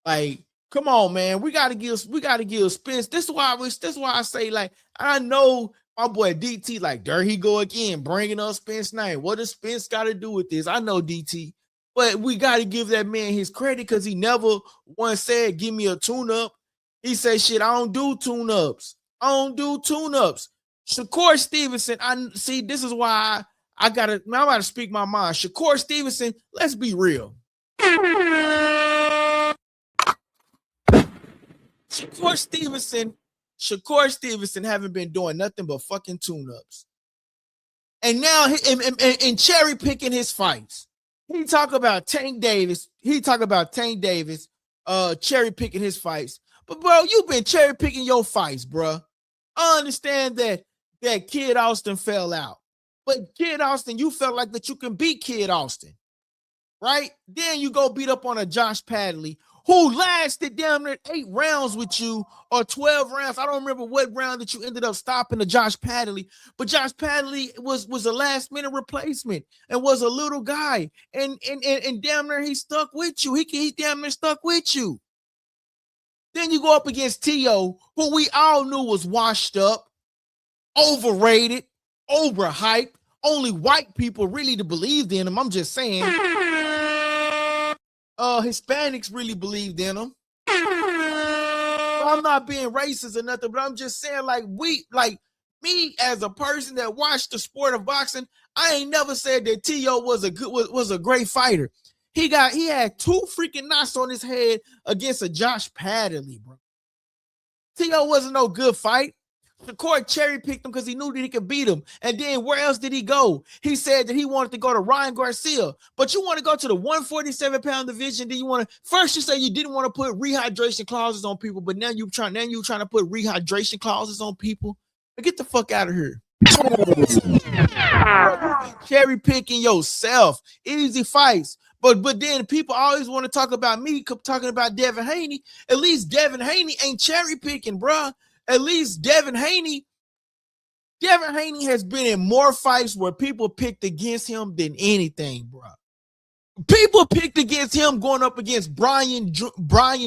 Like, come on, man. We gotta give Spence. This is why I say, like, I know my boy DT, like, there he go again, bringing up Spence's name. What does Spence got to do with this? I know DT, but we got to give that man his credit, because he never once said, give me a tune-up. He said, shit, I don't do tune-ups. Shakur Stevenson, this is why I'm about to speak my mind. Shakur Stevenson, let's be real. Shakur Stevenson haven't been doing nothing but fucking tune-ups. And now and cherry picking his fights. He talk about Tank Davis, cherry picking his fights. But bro, you've been cherry picking your fights, bro. I understand that Kid Austin fell out. But Kid Austin, you felt like that you can beat Kid Austin, right? Then you go beat up on a Josh Padley, who lasted damn near 8 rounds with you, or 12 rounds. I don't remember what round that you ended up stopping to Josh Padley, but Josh Padley was a last-minute replacement and was a little guy, and damn near he stuck with you. He damn near stuck with you. Then you go up against T.O., who we all knew was washed up, overrated, overhyped. Only white people really believed in him. I'm just saying. Hispanics really believed in him. I'm not being racist or nothing, but I'm just saying, like, me as a person that watched the sport of boxing, I ain't never said that T.O. was a great fighter. He had 2 freaking knocks on his head against a Josh Padley, bro. T.O. wasn't no good fight. Shakur cherry picked him because he knew that he could beat him. And then where else did he go? He said that he wanted to go to Ryan Garcia. But you want to go to the 147-pound division. Then you say you didn't want to put rehydration clauses on people, but now you're trying to put rehydration clauses on people. Get the fuck out of here. Cherry picking yourself. Easy fights. But then people always want to talk about me talking about Devin Haney. At least Devin Haney ain't cherry picking, bruh. At least Devin Haney has been in more fights where people picked against him than anything, bro. People picked against him going up against Brian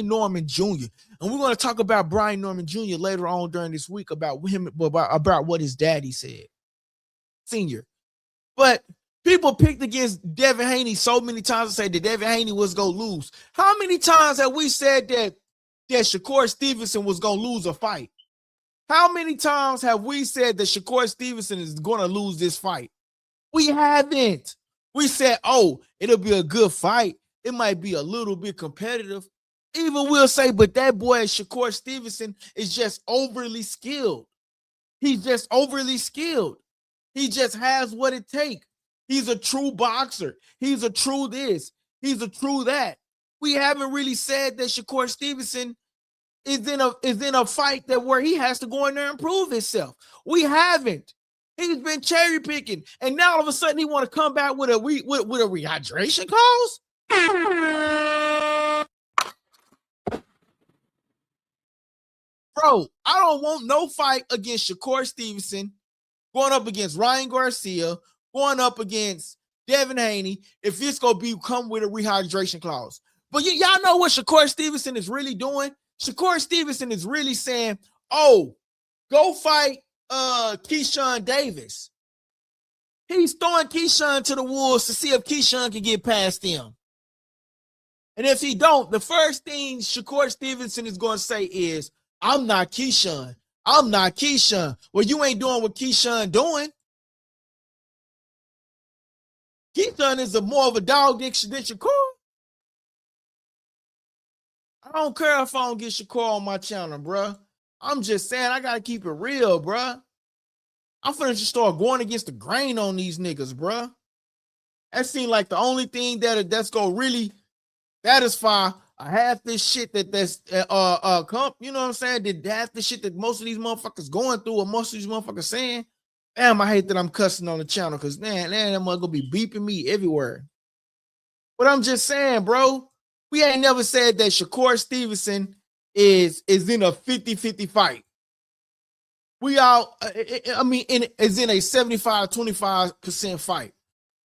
Norman Jr. And we're going to talk about Brian Norman Jr. later on during this week about what his daddy said, senior. But people picked against Devin Haney so many times to say that Devin Haney was going to lose. How many times have we said that Shakur Stevenson was going to lose a fight? How many times have we said that Shakur Stevenson is going to lose this fight? We haven't. We said, oh, it'll be a good fight. It might be a little bit competitive. Even we'll say, but that boy Shakur Stevenson is just overly skilled. He's just overly skilled. He just has what it takes. He's a true boxer. He's a true this. He's a true that. We haven't really said that Shakur Stevenson is in a fight that where he has to go in there and prove himself. We haven't. He's been cherry picking, and now all of a sudden he want to come back with a rehydration clause. Bro, I don't want no fight against Shakur Stevenson going up against Ryan Garcia, going up against Devin Haney, if it's gonna come with a rehydration clause. But y'all know what Shakur Stevenson is really doing? Shakur Stevenson is really saying, oh, go fight Keyshawn Davis. He's throwing Keyshawn to the wolves to see if Keyshawn can get past him. And if he don't, the first thing Shakur Stevenson is going to say is, I'm not Keyshawn. I'm not Keyshawn. Well, you ain't doing what Keyshawn doing. Keyshawn is more of a dog than Shakur. I don't care if I don't get Shakur on my channel, bro. I'm just saying I got to keep it real, bro. I'm finna just start going against the grain on these niggas, bro. That seems like the only thing that's gonna really satisfy half this shit that's you know what I'm saying? That half the shit that most of these motherfuckers going through, or most of these motherfuckers saying. Damn, I hate that I'm cussing on the channel because man, that mother gonna be beeping me everywhere. But I'm just saying, bro, we ain't never said that Shakur Stevenson is in a 50-50 fight. We all, I mean, is in a 75-25% fight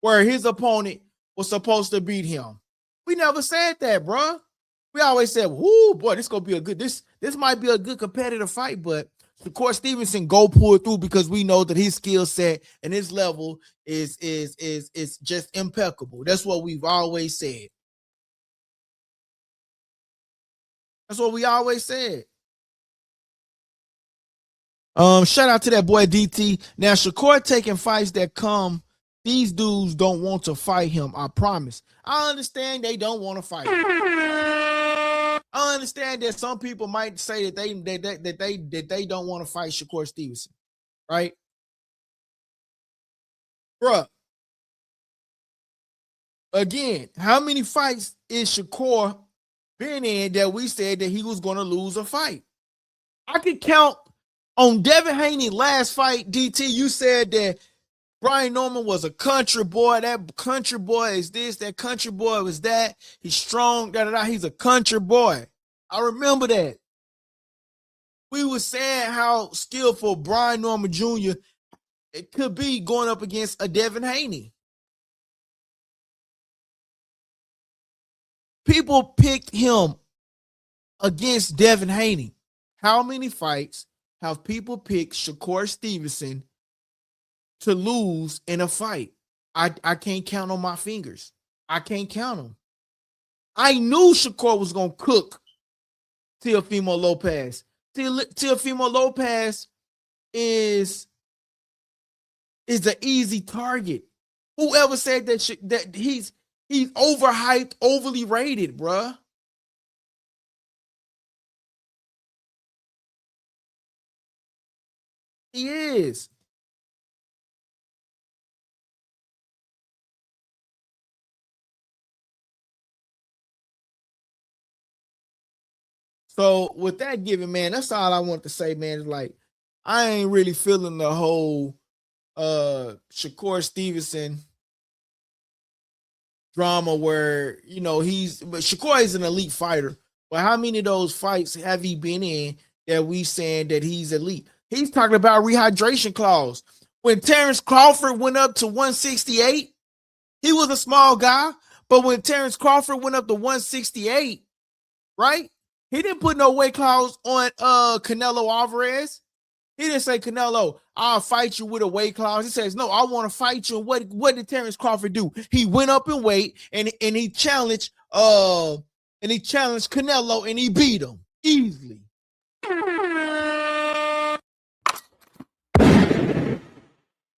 where his opponent was supposed to beat him. We never said that, bro. We always said, "Whoo, boy, this gonna be a good this might be a good competitive fight." But Shakur Stevenson go pull through because we know that his skill set and his level is just impeccable. That's what we've always said. That's what we always said. Shout out to that boy DT. Now Shakur taking fights that come. These dudes don't want to fight him. I promise. I understand they don't want to fight him. I understand that some people might say that they don't want to fight Shakur Stevenson, right? Bruh. Again, how many fights is Shakur been in that we said that he was going to lose a fight? I could count on Devin Haney last fight, DT. You said that Brian Norman was a country boy. That country boy is this. That country boy was that. He's strong. He's a country boy. I remember that. We were saying how skillful Brian Norman Jr. it could be going up against a Devin Haney. People picked him against Devin Haney. How many fights have people picked Shakur Stevenson to lose in a fight? I can't count on my fingers. I can't count them. I knew Shakur was going to cook Teofimo Lopez. Teofimo Lopez is an easy target. Whoever said that he's overhyped, overly rated, bruh. He is. So with that given, man, that's all I want to say, man. Is like I ain't really feeling the whole Shakur Stevenson drama where but Shakur is an elite fighter. But how many of those fights have he been in that we saying that he's elite? He's talking about rehydration clause. When Terrence Crawford went up to 168, he was a small guy. But when Terrence Crawford went up to 168, right? He didn't put no weight clause on Canelo Alvarez. He didn't say, Canelo, I'll fight you with a weight clause. He says, no, I want to fight you. And what did Terrence Crawford do? He went up in weight and he challenged Canelo and he beat him easily.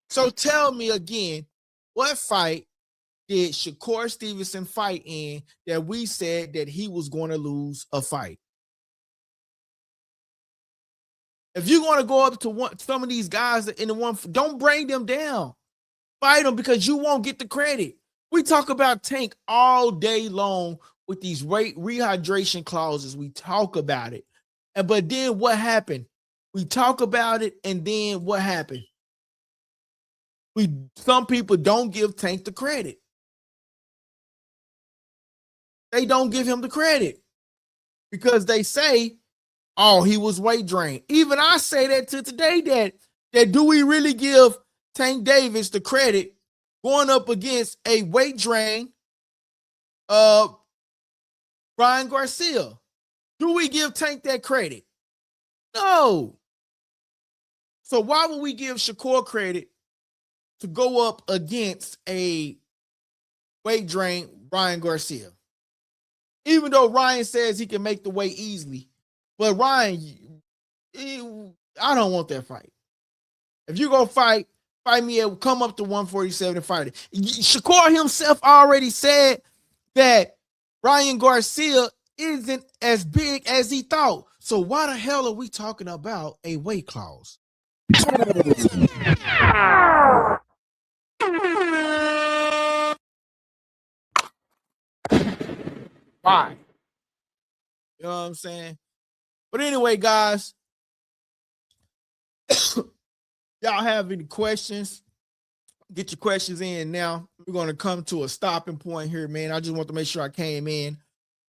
So tell me again, what fight did Shakur Stevenson fight in that we said that he was going to lose a fight? If you're going to go up to some of these guys in the one, don't bring them down. Fight them because you won't get the credit. We talk about Tank all day long with these rehydration clauses. We talk about it. But then what happened? We talk about it, and then what happened? Some people don't give Tank the credit. They don't give him the credit because they say, oh, he was weight drained. Even I say that to today that do we really give Tank Davis the credit going up against a weight drain Brian Garcia? Do we give Tank that credit? No. So why would we give Shakur credit to go up against a weight drain Brian Garcia? Even though Ryan says he can make the weight easily. But Ryan, I don't want that fight. If you go fight me at come up to 147 and fight it. Shakur himself already said that Ryan Garcia isn't as big as he thought. So why the hell are we talking about a weight clause? Why? You know what I'm saying? But anyway, guys, y'all have any questions? Get your questions in now. We're going to come to a stopping point here, man. I just want to make sure I came in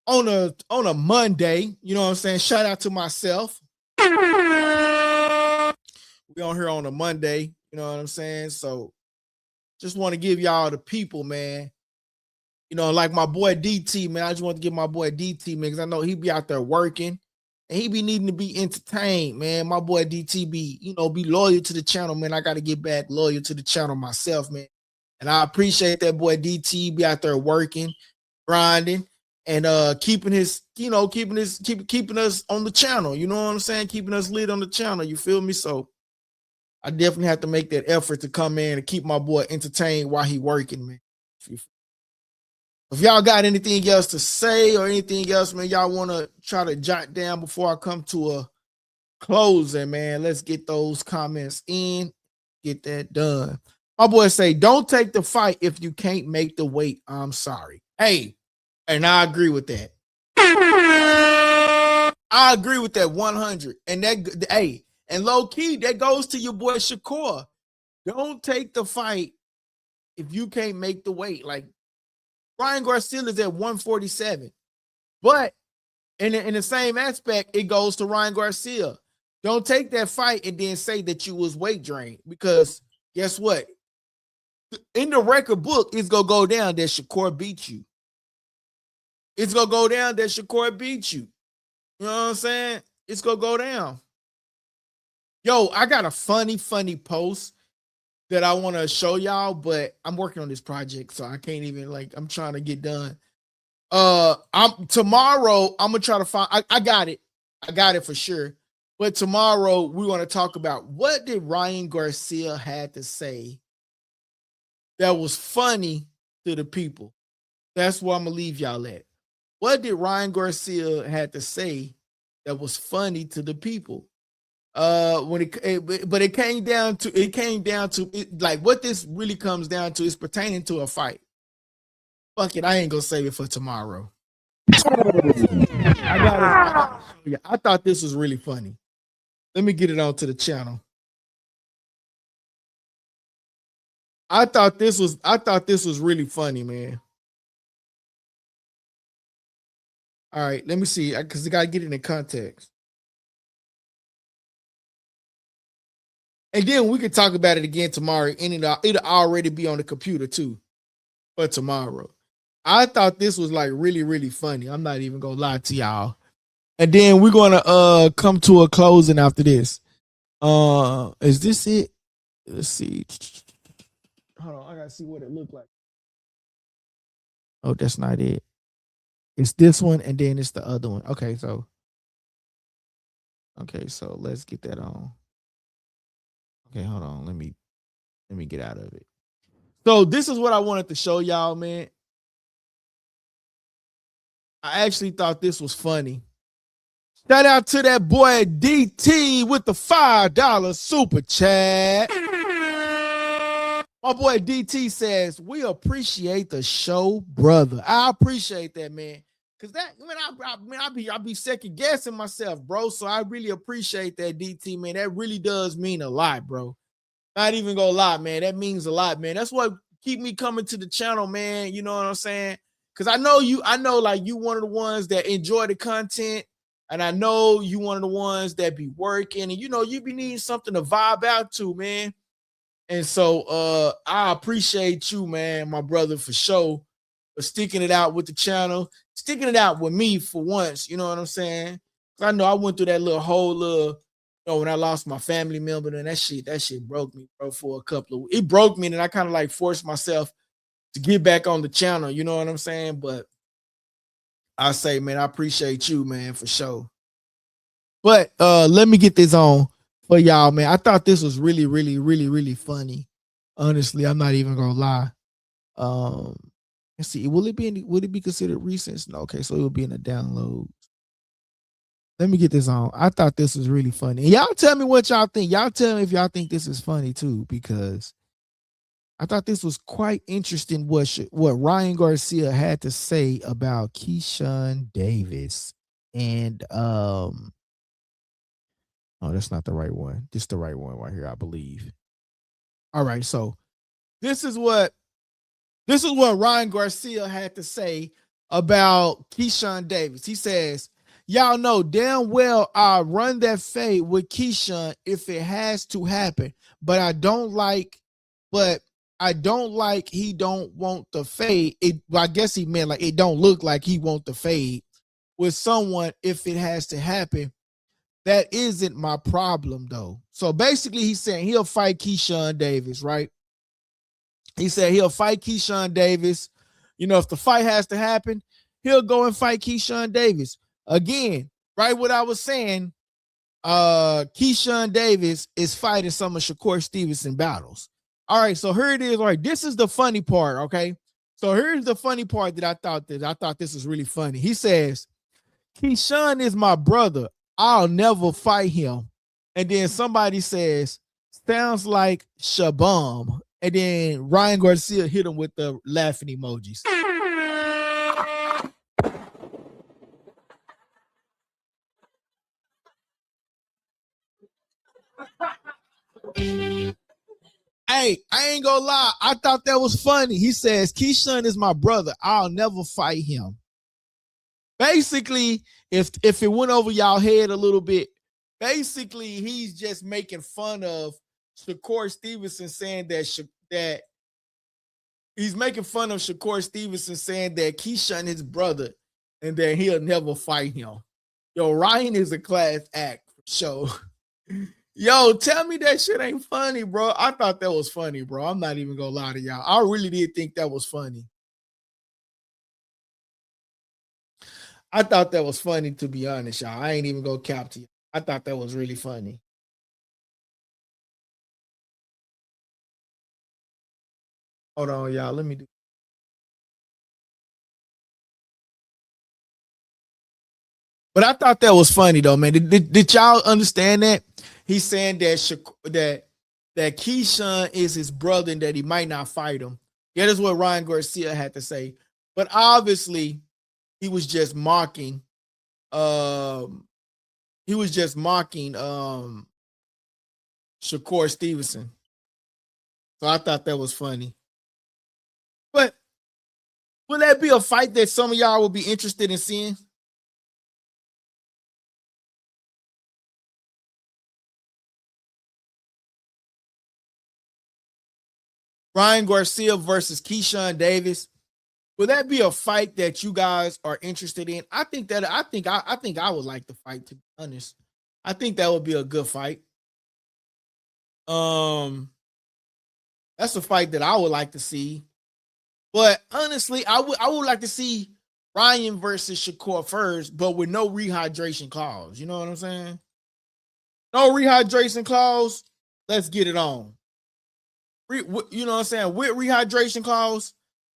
on a Monday. You know what I'm saying? Shout out to myself. We on here on a Monday. You know what I'm saying? So just want to give y'all the people, man. You know, like my boy DT, man. I just want to give my boy DT, man, because I know he be out there working. And he be needing to be entertained, man. My boy DT be loyal to the channel, man. I got to get back loyal to the channel myself, man. And I appreciate that boy DT be out there working, grinding, and keeping us on the channel. You know what I'm saying? Keeping us lit on the channel. You feel me? So I definitely have to make that effort to come in and keep my boy entertained while he working, man. If y'all got anything else to say or anything else, man, y'all want to try to jot down before I come to a closing, man, let's get those comments in, get that done. My boy say, don't take the fight if you can't make the weight. I'm sorry. Hey, and I agree with that. I agree with that 100. And that, hey, and low key, that goes to your boy Shakur. Don't take the fight if you can't make the weight. Like, Ryan Garcia is at 147. But in the same aspect, it goes to Ryan Garcia. Don't take that fight and then say that you was weight drained, because guess what? In the record book, it's going to go down that Shakur beat you. It's going to go down that Shakur beat you. You know what I'm saying? It's going to go down. Yo, I got a funny post that I want to show y'all, but I'm working on this project, so I can't even, I'm trying to get done. Tomorrow I'm gonna try to find. I got it for sure. But tomorrow we want to talk about what did Ryan Garcia had to say that was funny to the people. That's where I'm gonna leave y'all at. What did Ryan Garcia had to say that was funny to the people? But it came down to like what this really comes down to is pertaining to a fight. Fuck it, I ain't gonna save it for tomorrow. I thought this was really funny. Let me get it onto the channel. I thought this was really funny, man. All right, let me see, because I gotta get it in context. And then we could talk about it again tomorrow, and it'll already be on the computer too for tomorrow. I thought this was like really, really funny. I'm not even gonna lie to y'all. And then we're gonna come to a closing after this. Is this it? Let's see. Hold on, I gotta see what it looked like. Oh, that's not it. It's this one, and then it's the other one. Okay, so let's get that on. Okay, hold on. Let me get out of it. So this is what I wanted to show y'all, man. I actually thought this was funny. Shout out to that boy DT with the $5 super chat. My boy DT says, we appreciate the show, brother. I appreciate that, man. Cause that, I be second guessing myself, bro. So I really appreciate that, DT, man. That really does mean a lot, bro. Not even gonna lie, man. That means a lot, man. That's what keep me coming to the channel, man. You know what I'm saying? Cause I know like you one of the ones that enjoy the content, and I know you one of the ones that be working, and you be needing something to vibe out to, man. And so I appreciate you, man, my brother, for sure, for sticking it out with the channel, sticking it out with me for once. You know what I'm saying? I know I went through that little when I lost my family member, and that shit broke me, bro, for a couple of weeks. It broke me, and I kind of like forced myself to get back on the channel. You know what I'm saying? But I say, man, I appreciate you, man, for sure. But let me get this on for y'all, man. I thought this was really, really, really, really funny. Honestly, I'm not even gonna lie. Um, let's see. Would it be considered recent? No, okay, so it would be in the download. Let me get this on. I thought this was really funny. And y'all tell me what y'all think. Y'all tell me if y'all think this is funny too, because I thought this was quite interesting what Ryan Garcia had to say about Keyshawn Davis. And oh, that's not the right one. This is the right one right here, I believe. All right, so this is what Ryan Garcia had to say about Keyshawn Davis. He says, y'all know damn well I run that fade with Keyshawn if it has to happen, but I don't like he don't want the fade. I guess he meant like it don't look like he want the fade with someone if it has to happen. That isn't my problem though. So basically he's saying he'll fight Keyshawn Davis, right? He said he'll fight Keyshawn Davis. You know, if the fight has to happen, he'll go and fight Keyshawn Davis. Again, right what I was saying, Keyshawn Davis is fighting some of Shakur Stevenson battles. All right, so here it is. All right, this is the funny part, okay? So here's the funny part that I thought this was really funny. He says, Keyshawn is my brother. I'll never fight him. And then somebody says, sounds like Shabam. And then Ryan Garcia hit him with the laughing emojis. Hey, I ain't gonna lie. I thought that was funny. He says, Keyshawn is my brother. I'll never fight him. Basically, if it went over y'all head a little bit, basically he's just making fun of Shakur Stevenson saying that he's making fun of Shakur Stevenson saying that Keyshawn his brother and that he'll never fight him. Yo, Ryan is a class act for sure. Yo, tell me that shit ain't funny, bro. I thought that was funny, bro. I'm not even gonna lie to y'all. I really did think that was funny. I thought that was funny, to be honest, y'all. I ain't even gonna cap to you. I thought that was really funny. Hold on, y'all. Let me do. But I thought that was funny though, man. Did y'all understand that? He's saying that Keyshawn is his brother and that he might not fight him. Yeah, that's what Ryan Garcia had to say. But obviously, he was just mocking. Um, he was just mocking Shakur Stevenson. So I thought that was funny. But will that be a fight that some of y'all would be interested in seeing? Ryan Garcia versus Keyshawn Davis. Will that be a fight that you guys are interested in? I think I would like the fight, to be honest. I think that would be a good fight. Um, that's a fight that I would like to see. But honestly, I would like to see Ryan versus Shakur first, but with no rehydration clause. You know what I'm saying? No rehydration clause. Let's get it on. You know what I'm saying? With rehydration clause,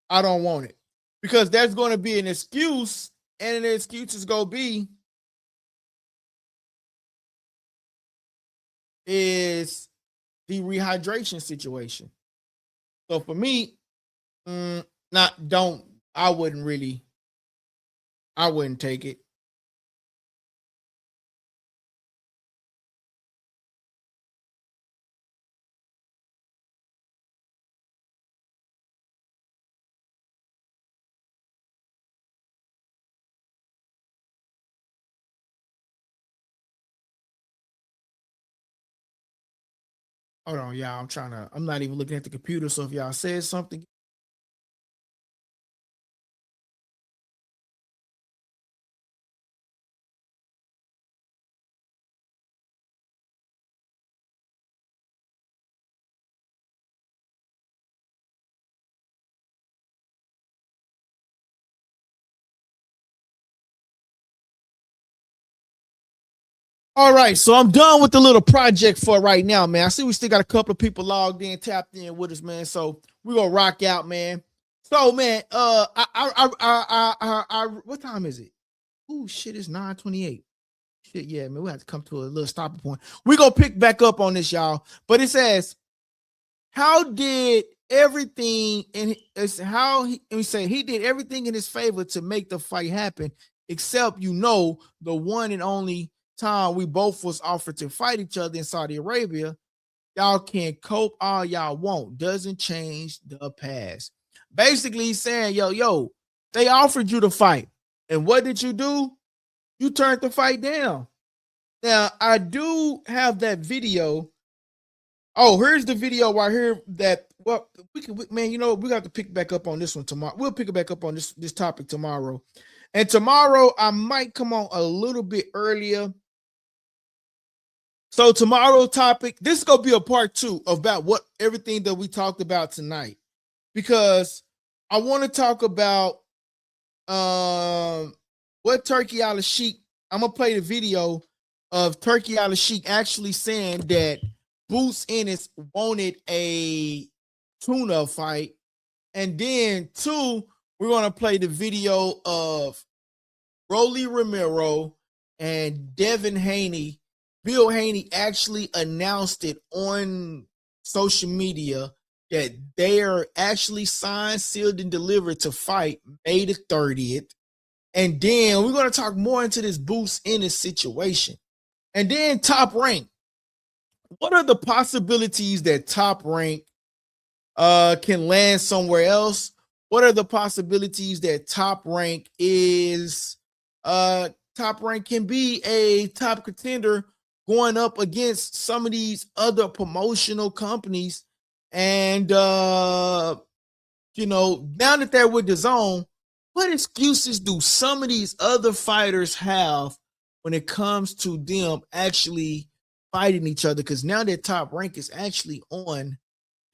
I don't want it because there's going to be an excuse, and an excuse is going to be is the rehydration situation. So for me, not don't I wouldn't really I wouldn't take it. Hold on, y'all. I'm not even looking at the computer. So if y'all said something, All right, so I'm done with the little project for right now, man. I see we still got a couple of people logged in, tapped in with us, man. So we're gonna rock out, man. So, man, what time is it? Oh shit, it's 9:28. Shit, yeah, man, we have to come to a little stopping point. We're gonna pick back up on this, y'all. But it says, how did everything in it's how he we say he did everything in his favor to make the fight happen, except the one and only time we both was offered to fight each other in Saudi Arabia. Y'all can cope all y'all want. Doesn't change the past. Basically, he's saying, yo, they offered you to fight. And what did you do? You turned the fight down. Now, I do have that video. Oh, here's the video right here that we can, man, we got to pick back up on this one tomorrow. We'll pick it back up on this topic tomorrow. And tomorrow I might come on a little bit earlier. So tomorrow's topic, this is going to be a part 2 about everything that we talked about tonight, because I want to talk about what Turkey Alalshikh. I'm going to play the video of Turkey Alalshikh actually saying that Boots Ennis wanted a tune-up fight. And then 2, we're going to play the video of Romero and Devin Haney. Bill Haney actually announced it on social media that they are actually signed, sealed, and delivered to fight May the 30th. And then we're going to talk more into this Boots Ennis situation. And then Top Rank. What are the possibilities that Top Rank can land somewhere else? What are the possibilities that Top Rank can be a top contender going up against some of these other promotional companies? And now that they're with Dazn, what excuses do some of these other fighters have when it comes to them actually fighting each other? Because now that Top Rank is actually on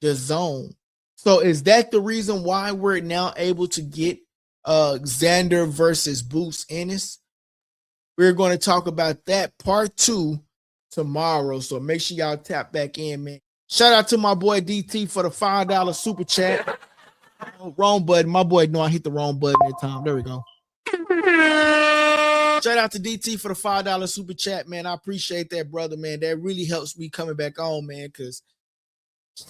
Dazn. So is that the reason why we're now able to get Xander versus Boots Ennis? We're going to talk about that part 2 tomorrow. So make sure y'all tap back in, man. Shout out to my boy DT for the $5 super chat. Wrong button. My boy know I hit the wrong button that time. There we go. Shout out to DT for the $5 super chat, man. I appreciate that, brother, man. That really helps me coming back on, man, because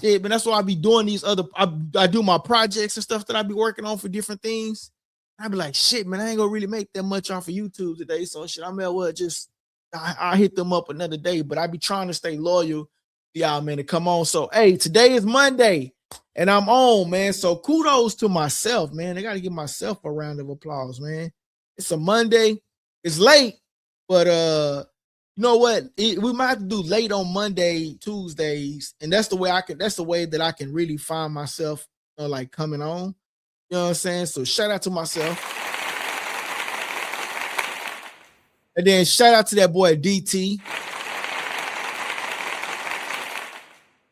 shit, man, that's why I be doing these I do my projects and stuff that I be working on for different things. I be like, shit, man, I ain't gonna really make that much off of YouTube today. So shit, I may as well just I hit them up another day. But I be trying to stay loyal to y'all, man, to come on. So hey, today is Monday and I'm on, man. So kudos to myself, man. I gotta give myself a round of applause, man. It's a Monday. It's late, but you know what? We might have to do late on Monday, Tuesdays, and that's the way that I can really find myself like coming on. You know what I'm saying? So shout out to myself. And then shout out to that boy DT. You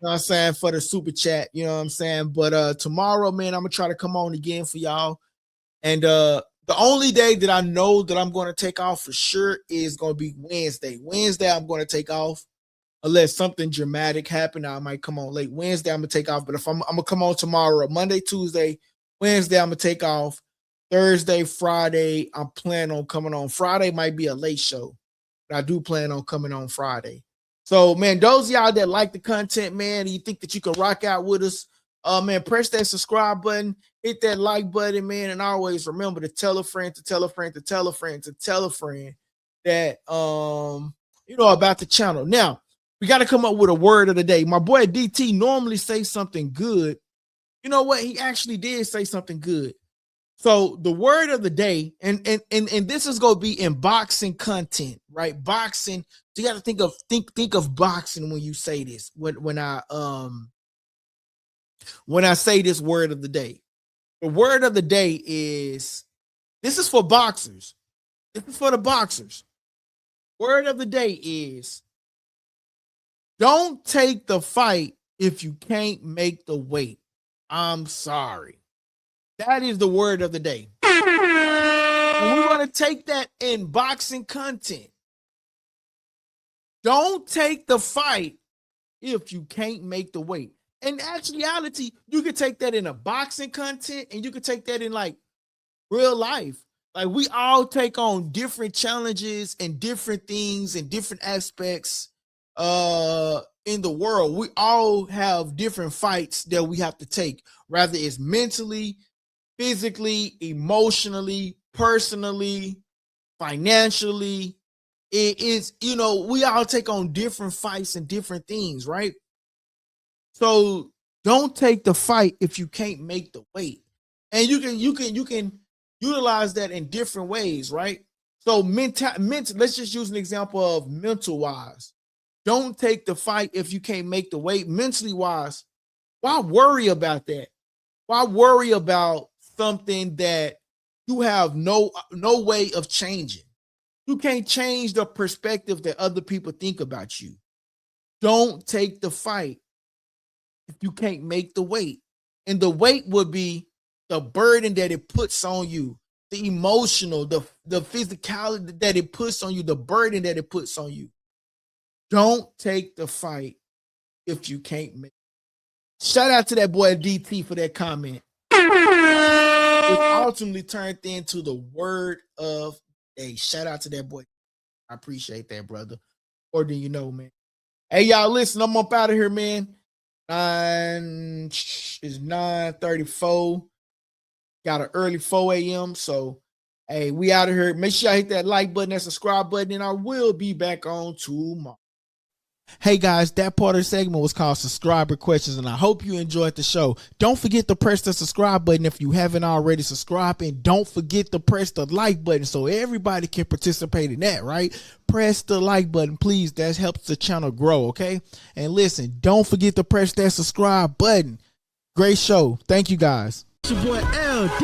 know what I'm saying? For the super chat. You know what I'm saying? But tomorrow, man, I'm gonna try to come on again for y'all. And the only day that I know that I'm going to take off for sure is going to be Wednesday. Wednesday, I'm going to take off unless something dramatic happened. I might come on late. Wednesday, I'm going to take off. But if I'm going to come on tomorrow, Monday, Tuesday, Wednesday, I'm going to take off. Thursday, Friday, I'm planning on coming on. Friday might be a late show, but I do plan on coming on Friday. So, man, those of y'all that like the content, man, you think that you can rock out with us, man, press that subscribe button, hit that like button, man, and always remember to tell a friend, to tell a friend, to tell a friend, to tell a friend that about the channel. Now, we got to come up with a word of the day. My boy DT normally says something good. You know what? He actually did say something good. So the word of the day, and this is going to be in boxing content, right? Boxing. So you got to think of boxing when you say this. When I say this word of the day. The word of the day is, this is for boxers. This is for the boxers. Word of the day is, don't take the fight if you can't make the weight. I'm sorry. That is the word of the day. And we want to take that in boxing content. Don't take the fight if you can't make the weight. In actuality, you could take that in a boxing content and you could take that in like real life. Like we all take on different challenges and different things and different aspects in the world. We all have different fights that we have to take, whether it's mentally, physically, emotionally, personally, financially. It is, we all take on different fights and different things, right? So don't take the fight if you can't make the weight. And you can utilize that in different ways, right? So mental, let's just use an example of mental wise. Don't take the fight if you can't make the weight. Mentally wise, why worry about that? Why worry about something that you have no way of changing? You can't change the perspective that other people think about you. Don't take the fight if you can't make the weight. And the weight would be the burden that it puts on you, the emotional, the physicality that it puts on you, the burden that it puts on you. Don't take the fight if you can't make it. Shout out to that boy DT for that comment. It ultimately turned into the word of the day. Shout out to that boy. I appreciate that, brother. Or do you know, man? Hey, y'all, listen, I'm up out of here, man. It's 9:34. Got an early 4 a.m. So, hey, we out of here. Make sure y'all hit that like button, that subscribe button, and I will be back on tomorrow. Hey guys, that part of the segment was called subscriber questions, and I hope you enjoyed the show. Don't forget to press the subscribe button if you haven't already subscribed, and don't forget to press the like button so everybody can participate in that, right? Press the like button, please. That helps the channel grow, okay? And listen, don't forget to press that subscribe button. Great show. Thank you guys. It's your boy LD,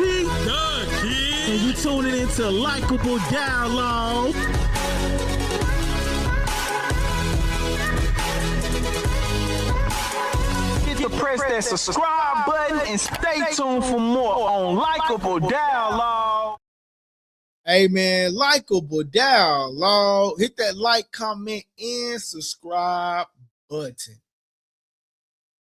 and you tuning into Likeable Dialogue. Press that subscribe button and stay tuned for more on Likeable Dialogue. Hey man, Likeable Dialogue. Hit that like, comment, and subscribe button.